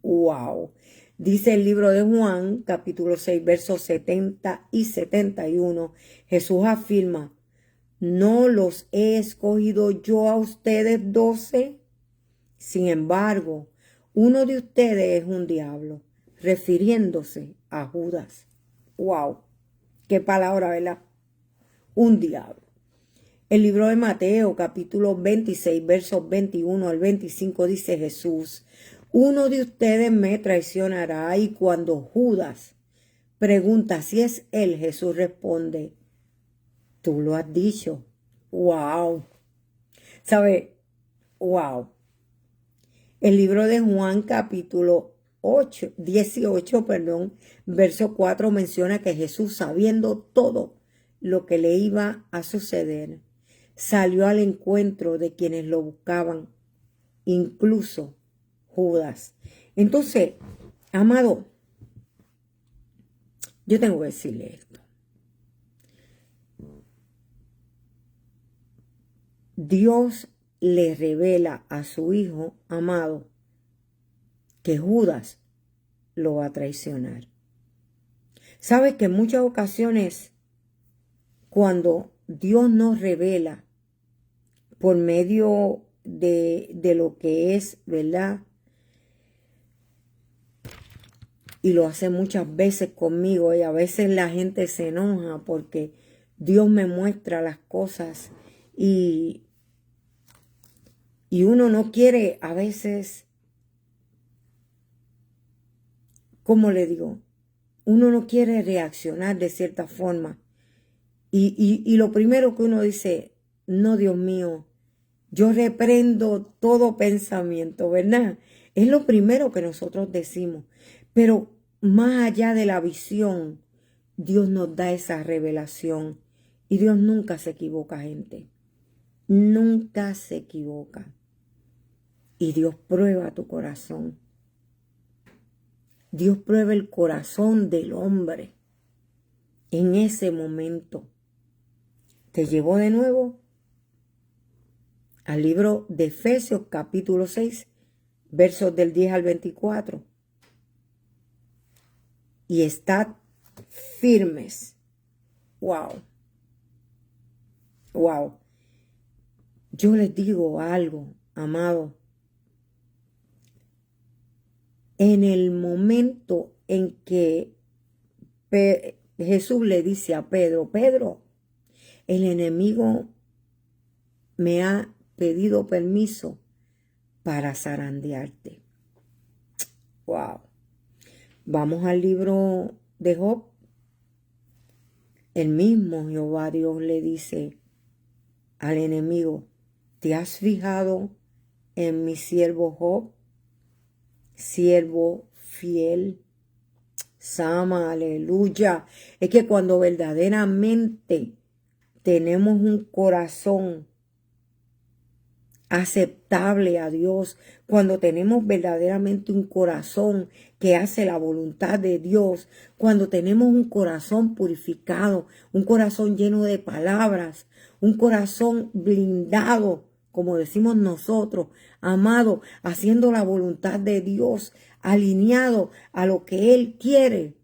¡Wow! Dice el libro de Juan, capítulo 6, versos 70 y 71, Jesús afirma, ¿no los he escogido yo a ustedes 12? Sin embargo, uno de ustedes es un diablo, refiriéndose a Judas. ¡Wow! ¡Qué palabra, ¿verdad? Un diablo. El libro de Mateo, capítulo 26, versos 21 al 25, dice Jesús, uno de ustedes me traicionará. Y cuando Judas pregunta si es él, Jesús responde, tú lo has dicho. ¡Wow! ¿Sabe? ¡Wow! El libro de Juan, capítulo 18, verso 4, menciona que Jesús, sabiendo todo lo que le iba a suceder, salió al encuentro de quienes lo buscaban, incluso Judas. Entonces, amado, yo tengo que decirle esto. Dios le revela a su Hijo amado que Judas lo va a traicionar. ¿Sabes que en muchas ocasiones cuando Dios nos revela por medio de lo que es, ¿verdad? Y lo hace muchas veces conmigo y a veces la gente se enoja porque Dios me muestra las cosas y uno no quiere a veces, ¿cómo le digo? Uno no quiere reaccionar de cierta forma. Y lo primero que uno dice, no, Dios mío, yo reprendo todo pensamiento, ¿verdad? Es lo primero que nosotros decimos. Pero más allá de la visión, Dios nos da esa revelación. Y Dios nunca se equivoca, gente. Nunca se equivoca. Y Dios prueba tu corazón. Dios prueba el corazón del hombre. En ese momento te llevó de nuevo al libro de Efesios capítulo 6, versos del 10 al 24. Y estad firmes. Wow. Wow. Yo les digo algo, amado. En el momento en que Jesús le dice a Pedro, Pedro, el enemigo me ha pedido permiso para zarandearte. Wow. Vamos al libro de Job. El mismo Jehová Dios le dice al enemigo, ¿te has fijado en mi siervo Job? Siervo fiel. Sama, aleluya. Es que cuando verdaderamente tenemos un corazón aceptable a Dios, cuando tenemos verdaderamente un corazón que hace la voluntad de Dios, cuando tenemos un corazón purificado, un corazón lleno de palabras, un corazón blindado, como decimos nosotros, amado, haciendo la voluntad de Dios, alineado a lo que Él quiere,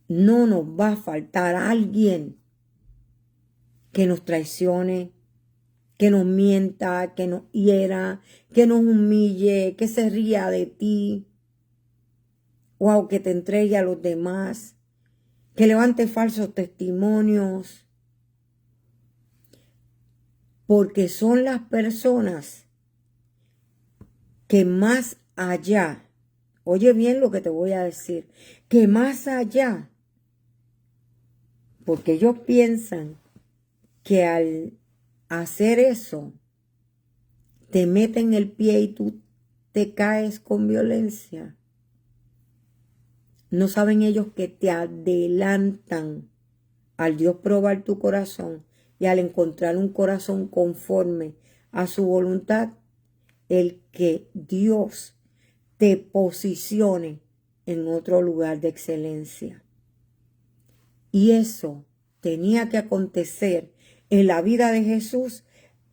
no nos va a faltar alguien que nos traicione, que nos mienta, que nos hiera, que nos humille, que se ría de ti, o que te entregue a los demás, que levante falsos testimonios, porque son las personas que más allá, oye bien lo que te voy a decir, que más allá, porque ellos piensan que al hacer eso, te meten el pie y tú te caes con violencia. No saben ellos que te adelantan al Dios probar tu corazón y al encontrar un corazón conforme a su voluntad, el que Dios te posicione en otro lugar de excelencia. Y eso tenía que acontecer en la vida de Jesús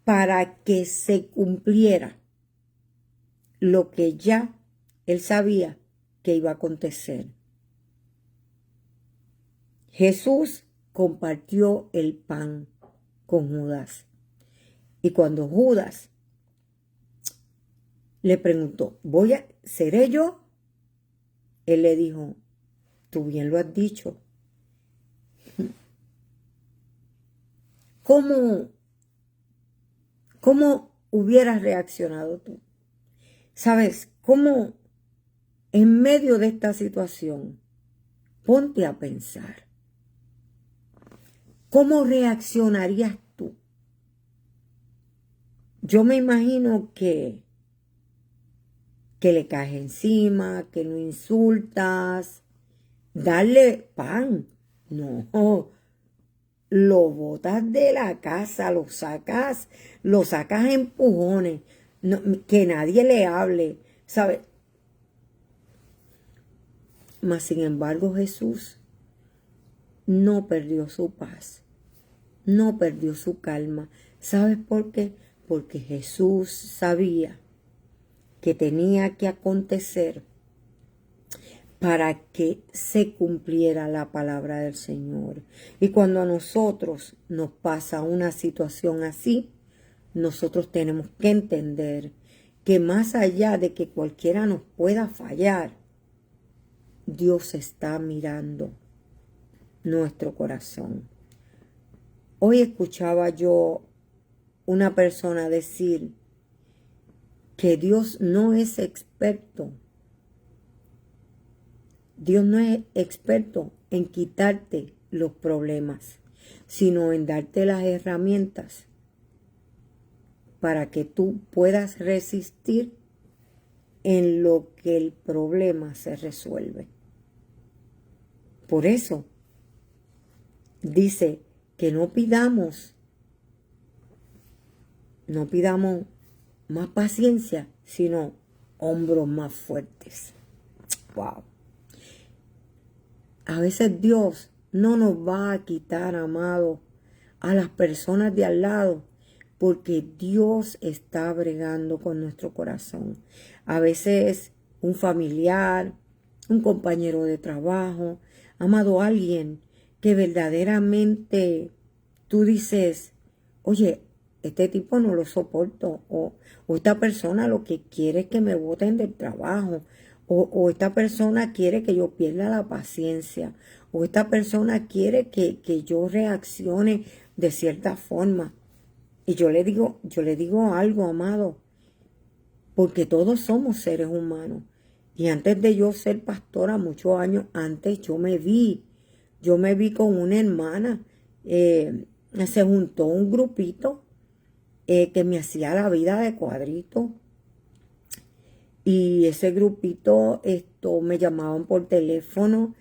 para que se cumpliera lo que ya él sabía que iba a acontecer. Jesús compartió el pan con Judas. Y cuando Judas le preguntó, ¿seré yo? Él le dijo, tú bien lo has dicho. ¿Cómo hubieras reaccionado tú? ¿Sabes? ¿Cómo en medio de esta situación, ponte a pensar, cómo reaccionarías tú? Yo me imagino que le caes encima, que lo insultas, darle pan. No, lo botas de la casa, lo sacas a empujones, no, que nadie le hable, ¿sabes? Mas sin embargo Jesús no perdió su paz, no perdió su calma. ¿Sabes por qué? Porque Jesús sabía que tenía que acontecer para que se cumpliera la palabra del Señor. Y cuando a nosotros nos pasa una situación así, nosotros tenemos que entender que más allá de que cualquiera nos pueda fallar, Dios está mirando nuestro corazón. Hoy escuchaba yo una persona decir que Dios no es experto. Dios no es experto en quitarte los problemas, sino en darte las herramientas para que tú puedas resistir en lo que el problema se resuelve. Por eso dice que no pidamos más paciencia, sino hombros más fuertes. Wow. A veces Dios no nos va a quitar, amado, a las personas de al lado, porque Dios está bregando con nuestro corazón. A veces un familiar, un compañero de trabajo, amado, alguien que verdaderamente tú dices, oye, este tipo no lo soporto, o esta persona lo que quiere es que me boten del trabajo, o esta persona quiere que yo pierda la paciencia, o esta persona quiere que yo reaccione de cierta forma. Y yo le digo algo, amado, porque todos somos seres humanos. Y antes de yo ser pastora, muchos años antes, yo me vi con una hermana, se juntó un grupito que me hacía la vida de cuadrito. Y ese grupito, me llamaban por teléfono,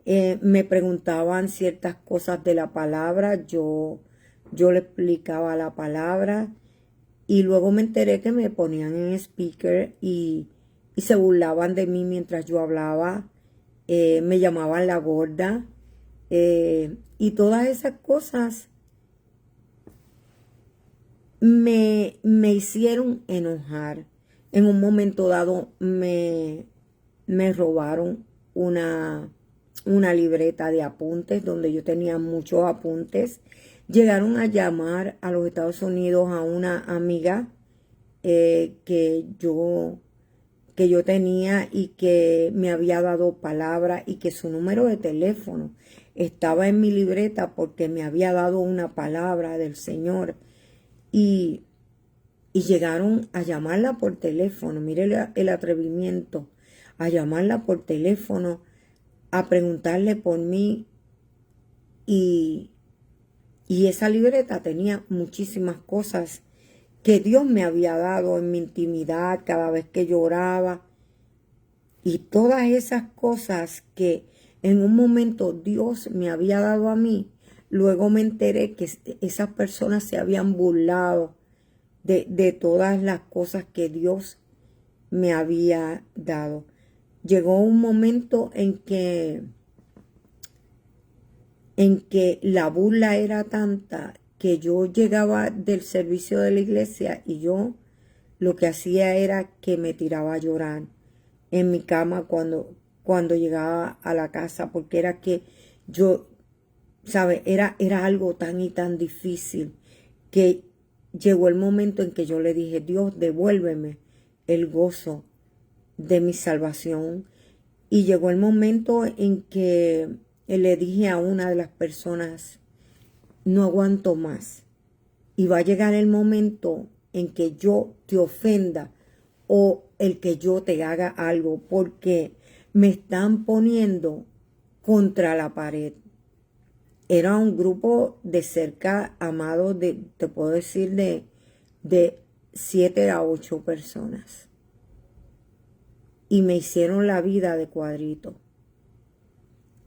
me preguntaban ciertas cosas de la palabra, yo le explicaba la palabra y luego me enteré que me ponían en speaker y se burlaban de mí mientras yo hablaba, me llamaban la gorda y todas esas cosas me hicieron enojar. En un momento dado me robaron una libreta de apuntes donde yo tenía muchos apuntes. Llegaron a llamar a los Estados Unidos a una amiga que yo tenía y que me había dado palabra y que su número de teléfono estaba en mi libreta porque me había dado una palabra del Señor. Y llegaron a llamarla por teléfono, mire el atrevimiento, a llamarla por teléfono, a preguntarle por mí y esa libreta tenía muchísimas cosas que Dios me había dado en mi intimidad cada vez que lloraba y todas esas cosas que en un momento Dios me había dado a mí. Luego me enteré que esas personas se habían burlado de todas las cosas que Dios me había dado. Llegó un momento en que la burla era tanta que yo llegaba del servicio de la iglesia y yo lo que hacía era que me tiraba a llorar en mi cama cuando llegaba a la casa, porque era que yo, ¿sabe? Era algo tan y tan difícil que llegó el momento en que yo le dije, Dios, devuélveme el gozo de mi salvación. Y llegó el momento en que le dije a una de las personas, no aguanto más. Y va a llegar el momento en que yo te ofenda o el que yo te haga algo, porque me están poniendo contra la pared. Era un grupo de cerca, amado, te puedo decir, de 7 a 8 personas. Y me hicieron la vida de cuadrito.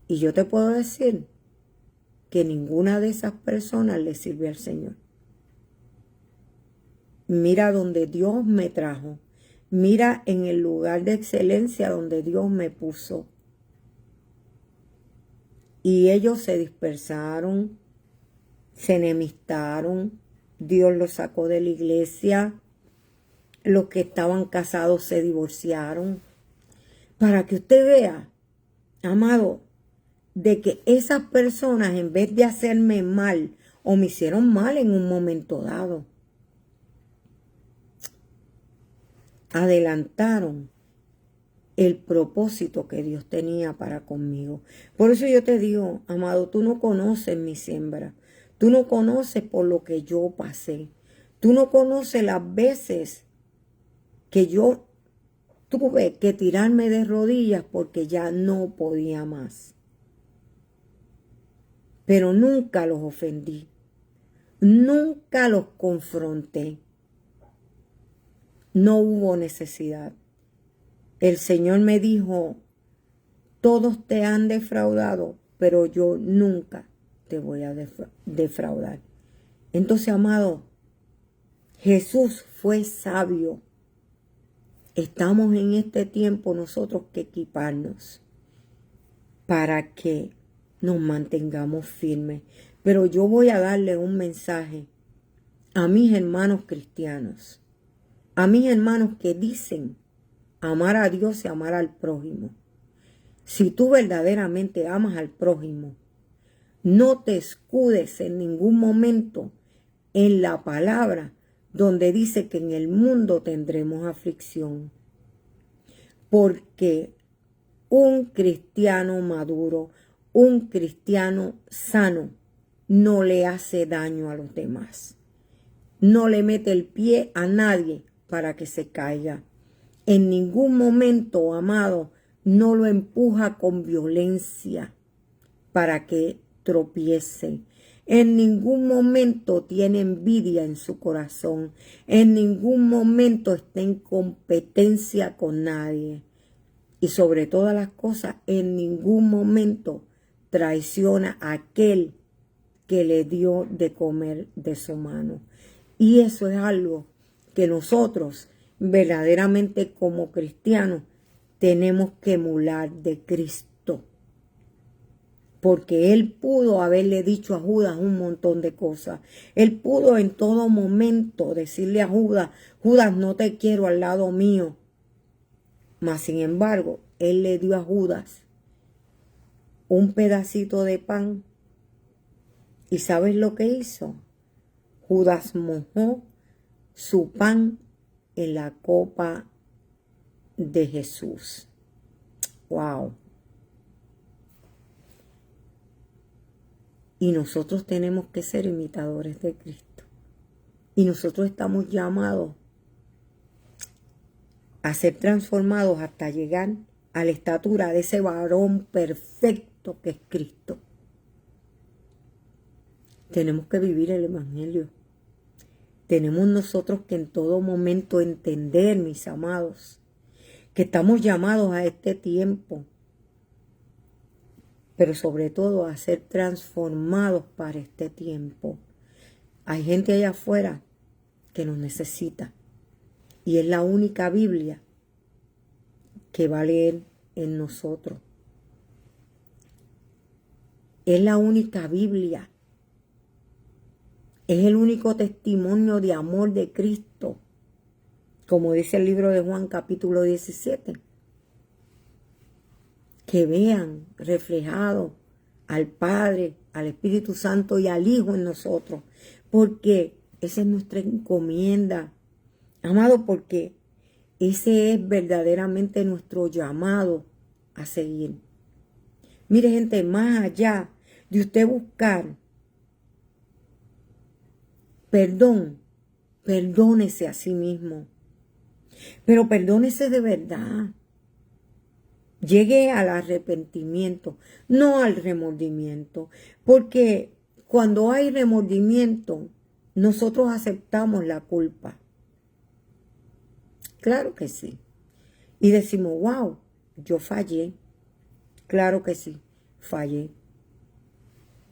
Y yo te puedo decir que ninguna de esas personas le sirve al Señor. Mira donde Dios me trajo. Mira en el lugar de excelencia donde Dios me puso. Y ellos se dispersaron, se enemistaron, Dios los sacó de la iglesia, los que estaban casados se divorciaron. Para que usted vea, amado, de que esas personas en vez de hacerme mal o me hicieron mal en un momento dado, adelantaron el propósito que Dios tenía para conmigo. Por eso yo te digo, amado, tú no conoces mi siembra. Tú no conoces por lo que yo pasé. Tú no conoces las veces que yo tuve que tirarme de rodillas porque ya no podía más. Pero nunca los ofendí. Nunca los confronté. No hubo necesidad. El Señor me dijo, todos te han defraudado, pero yo nunca te voy a defraudar. Entonces, amado, Jesús fue sabio. Estamos en este tiempo nosotros que equiparnos para que nos mantengamos firmes. Pero yo voy a darle un mensaje a mis hermanos cristianos, a mis hermanos que dicen amar a Dios y amar al prójimo. Si tú verdaderamente amas al prójimo, no te escudes en ningún momento en la palabra donde dice que en el mundo tendremos aflicción. Porque un cristiano maduro, un cristiano sano, no le hace daño a los demás. no le mete el pie a nadie para que se caiga. En ningún momento, amado, no lo empuja con violencia para que tropiece. En ningún momento tiene envidia en su corazón. En ningún momento está en competencia con nadie. Y sobre todas las cosas, en ningún momento traiciona a aquel que le dio de comer de su mano. Y eso es algo que nosotros verdaderamente como cristianos tenemos que emular de Cristo. Porque Él pudo haberle dicho a Judas un montón de cosas. Él pudo en todo momento decirle a Judas, Judas, no te quiero al lado mío. Mas sin embargo, Él le dio a Judas un pedacito de pan. ¿Y sabes lo que hizo? Judas mojó su pan en la copa de Jesús. ¡Wow! Y nosotros tenemos que ser imitadores de Cristo. Y nosotros estamos llamados a ser transformados hasta llegar a la estatura de ese varón perfecto que es Cristo. Tenemos que vivir el Evangelio. Tenemos nosotros que en todo momento entender, mis amados, que estamos llamados a este tiempo, pero sobre todo a ser transformados para este tiempo. Hay gente allá afuera que nos necesita y es la única Biblia que va a leer en nosotros. Es la única Biblia. Es el único testimonio de amor de Cristo, como dice el libro de Juan capítulo 17. Que vean reflejado al Padre, al Espíritu Santo y al Hijo en nosotros, porque esa es nuestra encomienda, amado, porque ese es verdaderamente nuestro llamado a seguir. Mire, gente, más allá de usted buscar perdón, perdónese a sí mismo, pero perdónese de verdad. Llegue al arrepentimiento, no al remordimiento, porque cuando hay remordimiento, nosotros aceptamos la culpa. Claro que sí. Y decimos, wow, yo fallé. Claro que sí, fallé.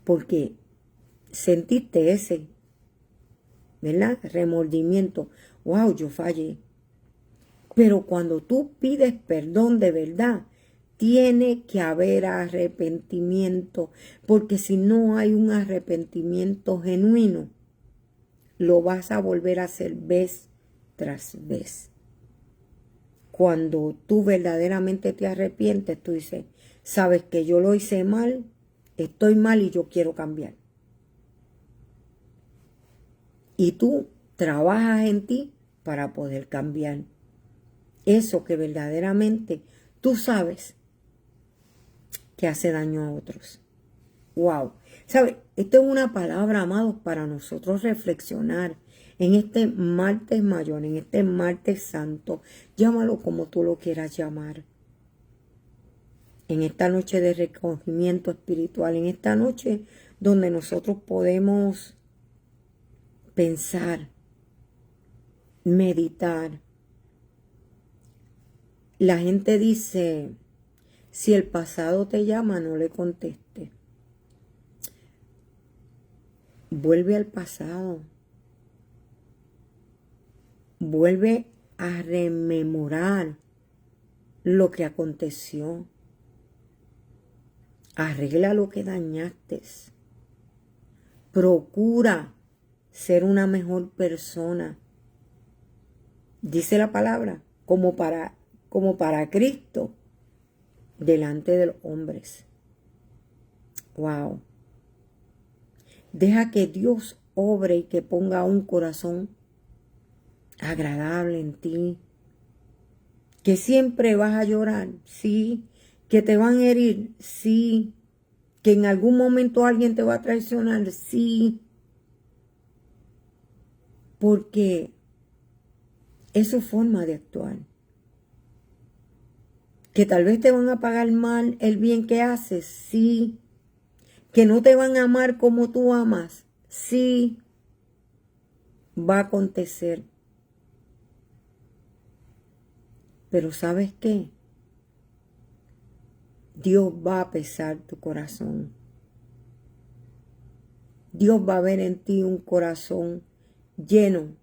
Porque sentiste ese, ¿verdad? Remordimiento. Wow, yo fallé. Pero cuando tú pides perdón de verdad, tiene que haber arrepentimiento, porque si no hay un arrepentimiento genuino, lo vas a volver a hacer vez tras vez. Cuando tú verdaderamente te arrepientes, tú dices, sabes que yo lo hice mal, estoy mal y yo quiero cambiar. Y tú trabajas en ti para poder cambiar. Eso que verdaderamente tú sabes que hace daño a otros. Wow. ¿Sabe? Esta es una palabra, amados, para nosotros reflexionar en este martes mayor, en este martes santo. Llámalo como tú lo quieras llamar. En esta noche de recogimiento espiritual, en esta noche donde nosotros podemos pensar, meditar. La gente dice, si el pasado te llama, no le conteste. Vuelve al pasado. Vuelve a rememorar lo que aconteció. Arregla lo que dañaste. Procura ser una mejor persona. Dice la palabra, como para Cristo, delante de los hombres. Wow. Deja que Dios obre y que ponga un corazón agradable en ti. Que siempre vas a llorar, sí. Que te van a herir, sí. Que en algún momento alguien te va a traicionar, sí. porque es su forma de actuar. Que tal vez te van a pagar mal el bien que haces, sí. Que no te van a amar como tú amas, sí. Va a acontecer. Pero ¿sabes qué? Dios va a pesar tu corazón. Dios va a ver en ti un corazón lleno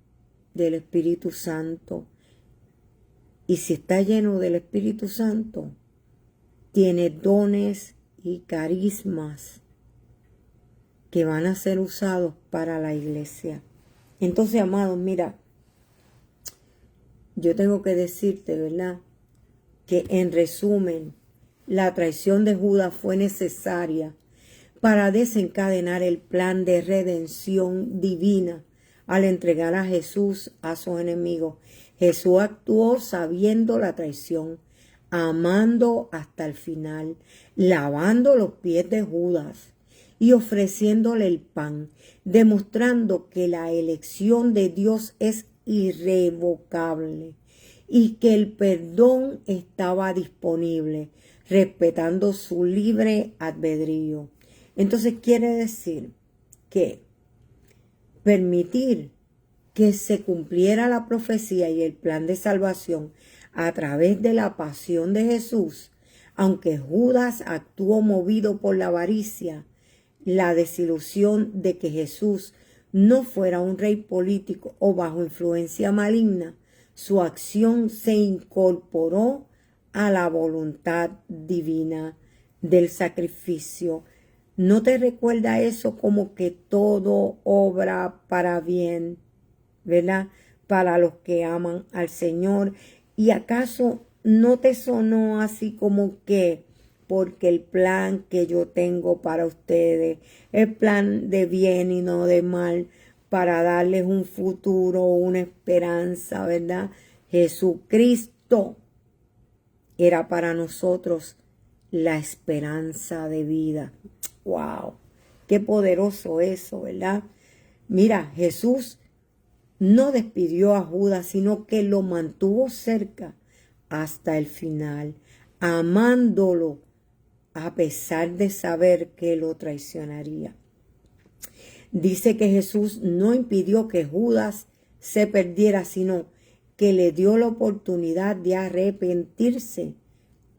del Espíritu Santo. Y si está lleno del Espíritu Santo, tiene dones y carismas que van a ser usados para la iglesia. Entonces, amados, mira, yo tengo que decirte, ¿verdad? Que en resumen, la traición de Judas fue necesaria para desencadenar el plan de redención divina al entregar a Jesús a sus enemigos. Jesús actuó sabiendo la traición, amando hasta el final, lavando los pies de Judas y ofreciéndole el pan, demostrando que la elección de Dios es irrevocable y que el perdón estaba disponible, respetando su libre albedrío. Entonces quiere decir que permitir que se cumpliera la profecía y el plan de salvación a través de la pasión de Jesús, aunque Judas actuó movido por la avaricia, la desilusión de que Jesús no fuera un rey político o bajo influencia maligna, su acción se incorporó a la voluntad divina del sacrificio. ¿No te recuerda eso como que todo obra para bien, ¿verdad? Para los que aman al Señor. ¿Y acaso no te sonó así como que porque el plan que yo tengo para ustedes, el plan de bien y no de mal, para darles un futuro, una esperanza, ¿verdad? Jesucristo era para nosotros la esperanza de vida. ¡Wow! Qué poderoso eso, ¿verdad? Mira, Jesús no despidió a Judas, sino que lo mantuvo cerca hasta el final, amándolo a pesar de saber que lo traicionaría. Dice que Jesús no impidió que Judas se perdiera, sino que le dio la oportunidad de arrepentirse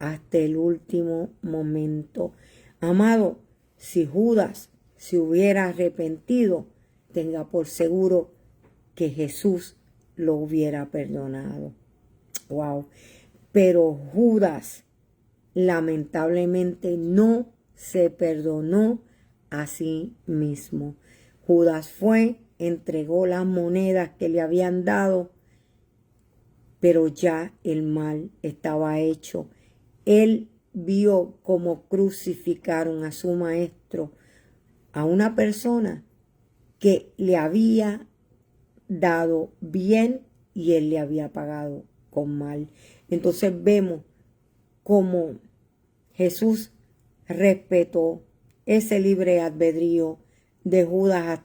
hasta el último momento. Amado, si Judas se hubiera arrepentido, tenga por seguro que Jesús lo hubiera perdonado. Wow. Pero Judas lamentablemente no se perdonó a sí mismo. Judas fue, entregó las monedas que le habían dado, pero ya el mal estaba hecho. Él vio cómo crucificaron a su maestro, a una persona que le había dado bien y él le había pagado con mal. Entonces vemos cómo Jesús respetó ese libre albedrío de Judas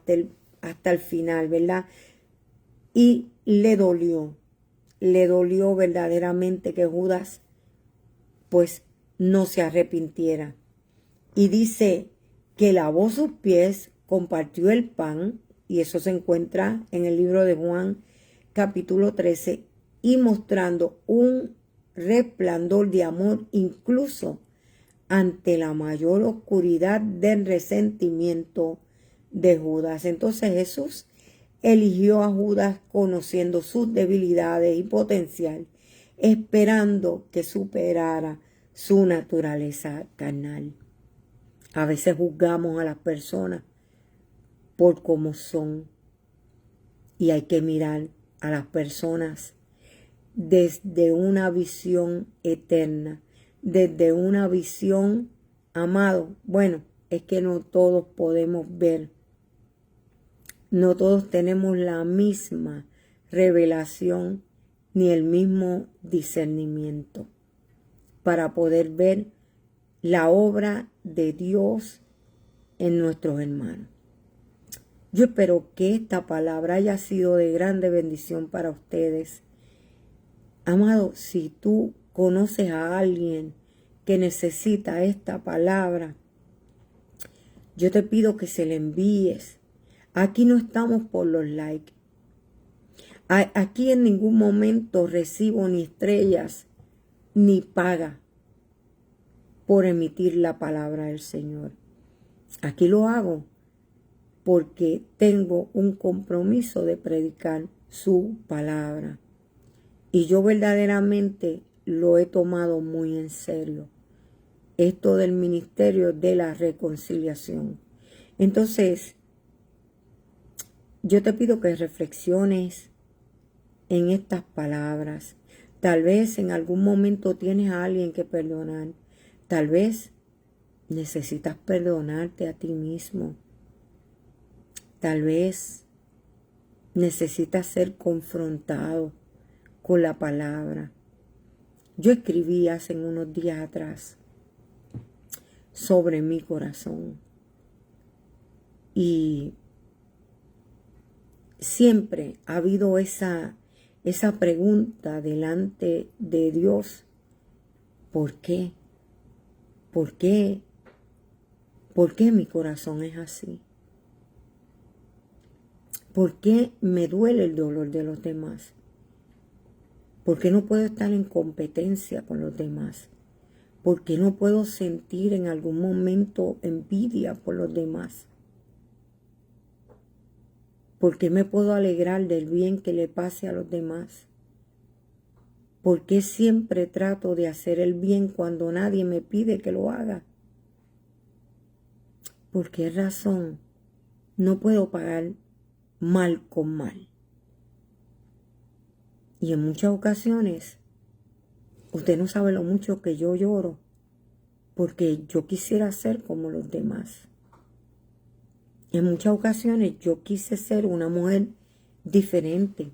hasta el final, ¿verdad? Y le dolió verdaderamente que Judas pues no se arrepintiera. Y dice que lavó sus pies, compartió el pan, y eso se encuentra en el libro de Juan capítulo 13, y mostrando un resplandor de amor incluso ante la mayor oscuridad del resentimiento de Judas. Entonces Jesús eligió a Judas conociendo sus debilidades y potencial, esperando que superara su naturaleza carnal. A veces juzgamos a las personas por cómo son, y hay que mirar a las personas desde una visión eterna, desde una visión, amado. Bueno, es que no todos podemos ver, no todos tenemos la misma revelación ni el mismo discernimiento para poder ver la obra de Dios en nuestros hermanos. Yo espero que esta palabra haya sido de grande bendición para ustedes. Amado, si tú conoces a alguien que necesita esta palabra, yo te pido que se la envíes. Aquí no estamos por los likes. Aquí en ningún momento recibo ni estrellas ni paga por emitir la palabra del Señor. Aquí lo hago porque tengo un compromiso de predicar su palabra. Y yo verdaderamente lo he tomado muy en serio. Esto del ministerio de la reconciliación. Entonces, yo te pido que reflexiones en estas palabras. Tal vez en algún momento tienes a alguien que perdonar. Tal vez necesitas perdonarte a ti mismo. Tal vez necesitas ser confrontado con la palabra. Yo escribí hace unos días atrás sobre mi corazón. Y siempre ha habido esa pregunta delante de Dios. ¿Por qué? ¿Por qué? ¿Por qué mi corazón es así? ¿Por qué me duele el dolor de los demás? ¿Por qué no puedo estar en competencia con los demás? ¿Por qué no puedo sentir en algún momento envidia por los demás? ¿Por qué me puedo alegrar del bien que le pase a los demás? ¿Por qué siempre trato de hacer el bien cuando nadie me pide que lo haga? ¿Por qué razón no puedo pagar mal con mal? Y en muchas ocasiones, usted no sabe lo mucho que yo lloro, porque yo quisiera ser como los demás. En muchas ocasiones yo quise ser una mujer diferente.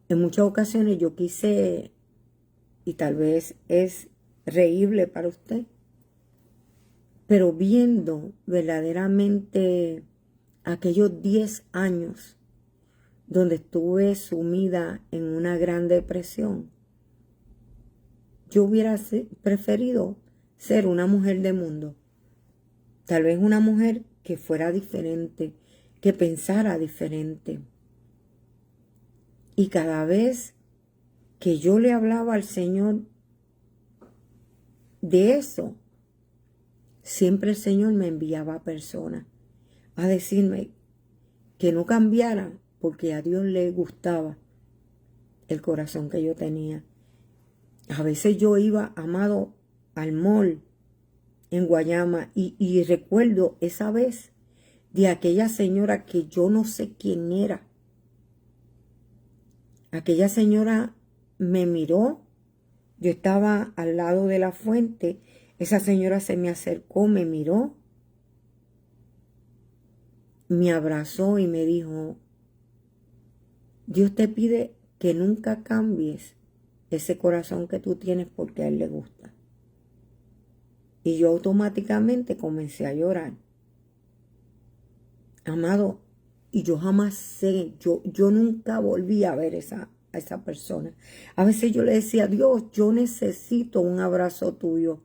En muchas ocasiones yo quise, y tal vez es reíble para usted, pero viendo verdaderamente aquellos 10 años donde estuve sumida en una gran depresión, yo hubiera preferido ser una mujer de mundo. Tal vez una mujer que fuera diferente, que pensara diferente. Y cada vez que yo le hablaba al Señor de eso, siempre el Señor me enviaba personas a decirme que no cambiara, porque a Dios le gustaba el corazón que yo tenía. A veces yo iba, amado, al mall en Guayama y recuerdo esa vez de aquella señora que yo no sé quién era. Aquella señora me miró, yo estaba al lado de la fuente, esa señora se me acercó, me miró, me abrazó y me dijo: Dios te pide que nunca cambies ese corazón que tú tienes porque a Él le gusta. Y yo automáticamente comencé a llorar. Amado, y yo jamás sé, yo nunca volví a ver a esa persona. A veces yo le decía: Dios, yo necesito un abrazo tuyo.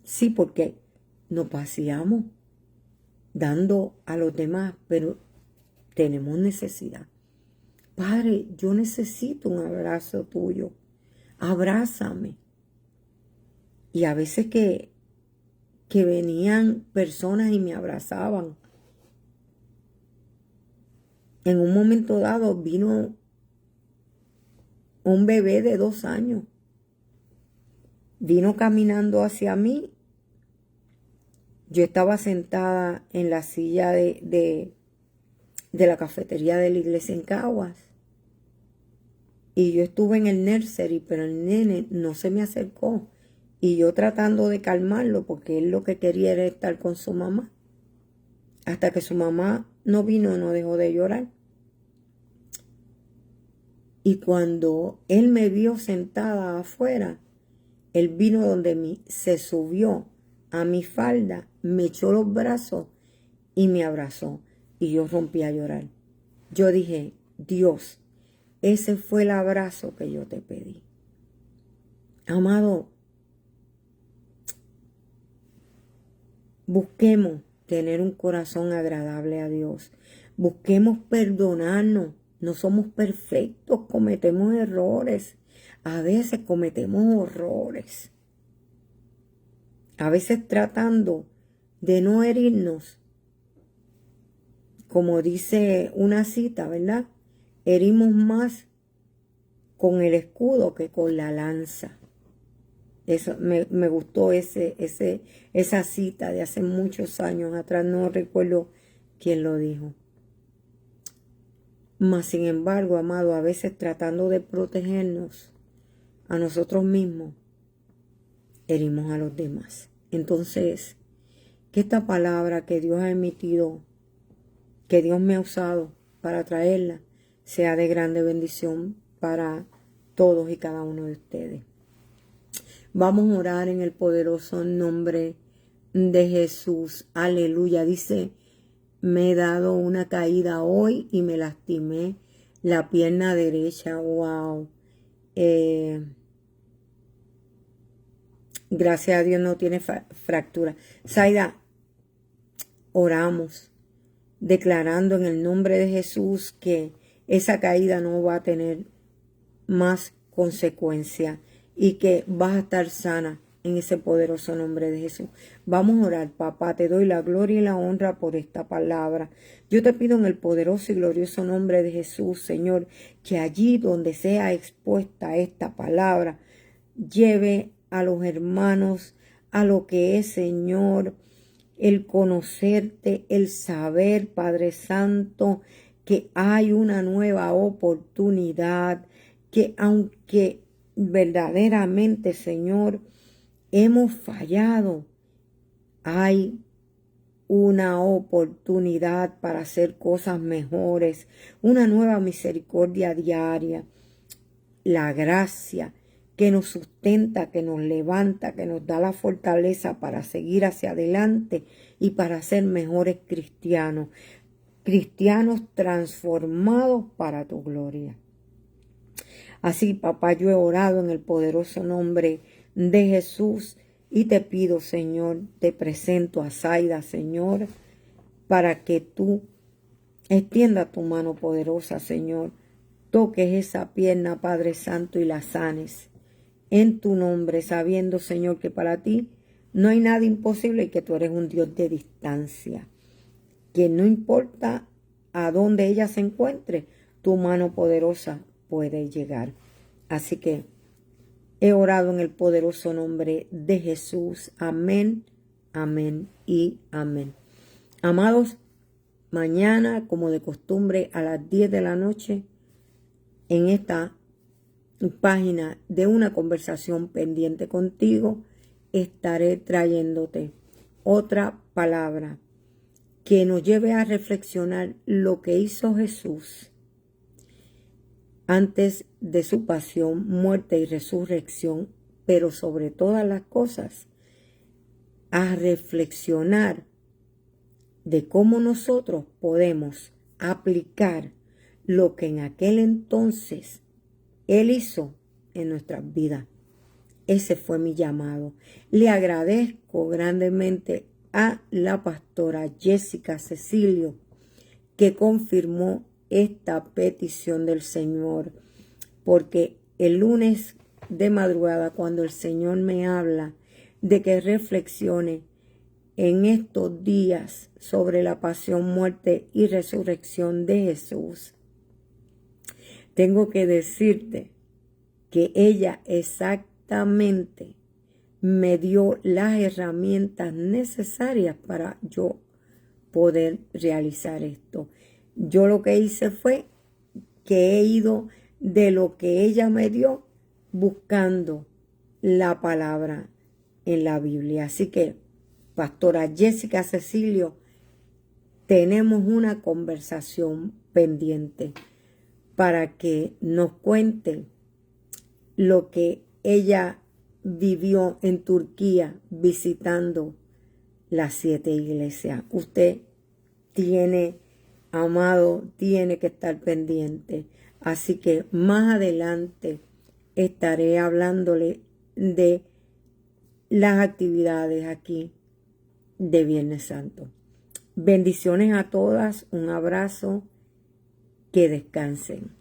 Sí, porque nos paseamos dando a los demás, pero tenemos necesidad. Padre, yo necesito un abrazo tuyo. Abrázame. Y a veces que venían personas y me abrazaban. En un momento dado vino un bebé de 2 años. Vino caminando hacia mí. Yo estaba sentada en la silla de la cafetería de la iglesia en Caguas. Y yo estuve en el nursery, pero el nene no se me acercó. Y yo tratando de calmarlo, porque él lo que quería era estar con su mamá. Hasta que su mamá no vino, no dejó de llorar. Y cuando él me vio sentada afuera, él vino donde mí, se subió a mi falda, me echó los brazos y me abrazó. y yo rompí a llorar. Yo dije, Dios, ese fue el abrazo que yo te pedí. Amado, busquemos tener un corazón agradable a Dios. Busquemos perdonarnos. No somos perfectos, cometemos errores. A veces cometemos horrores. A veces tratando de no herirnos. Como dice una cita, ¿verdad? Herimos más con el escudo que con la lanza. Eso me gustó esa cita de hace muchos años atrás. No recuerdo quién lo dijo. Mas, sin embargo, amado, a veces tratando de protegernos a nosotros mismos, herimos a los demás. Entonces, que esta palabra que Dios ha emitido, que Dios me ha usado para traerla, sea de grande bendición para todos y cada uno de ustedes. Vamos a orar en el poderoso nombre de Jesús. Aleluya. Dice, me he dado una caída hoy y me lastimé la pierna derecha. Wow. Gracias a Dios no tiene fractura. Zaida, oramos, declarando en el nombre de Jesús que esa caída no va a tener más consecuencia y que vas a estar sana en ese poderoso nombre de Jesús. Vamos a orar, papá, te doy la gloria y la honra por esta palabra. Yo te pido en el poderoso y glorioso nombre de Jesús, Señor, que allí donde sea expuesta esta palabra, lleve a los hermanos a lo que es, Señor, el conocerte, el saber, Padre Santo, que hay una nueva oportunidad, que aunque verdaderamente, Señor, hemos fallado, hay una oportunidad para hacer cosas mejores, una nueva misericordia diaria, la gracia que nos sustenta, que nos levanta, que nos da la fortaleza para seguir hacia adelante y para ser mejores cristianos, cristianos transformados para tu gloria. Así, papá, yo he orado en el poderoso nombre de Jesús y te pido, Señor, te presento a Zaida, Señor, para que tú extiendas tu mano poderosa, Señor, toques esa pierna, Padre Santo, y la sanes en tu nombre, sabiendo, Señor, que para ti no hay nada imposible y que tú eres un Dios de distancia, que no importa a dónde ella se encuentre, tu mano poderosa puede llegar. Así que he orado en el poderoso nombre de Jesús. Amén, amén y amén. Amados, mañana, como de costumbre, a las 10 de la noche, en esta página de Una Conversación Pendiente Contigo, estaré trayéndote otra palabra que nos lleve a reflexionar lo que hizo Jesús antes de su pasión, muerte y resurrección, pero sobre todas las cosas, a reflexionar de cómo nosotros podemos aplicar lo que en aquel entonces Él hizo en nuestras vidas. Ese fue mi llamado. Le agradezco grandemente a la pastora Jessica Cecilio, que confirmó esta petición del Señor, porque el lunes de madrugada, cuando el Señor me habla de que reflexione en estos días sobre la pasión, muerte y resurrección de Jesús, tengo que decirte que ella exactamente me dio las herramientas necesarias para yo poder realizar esto. Yo lo que hice fue que he ido de lo que ella me dio buscando la palabra en la Biblia. Así que, pastora Jessica Cecilio, tenemos una conversación pendiente para que nos cuente lo que ella vivió en Turquía visitando las 7 iglesias. Usted tiene amado, tiene que estar pendiente. Así que más adelante estaré hablándole de las actividades aquí de Viernes Santo. Bendiciones a todas, un abrazo, que descansen.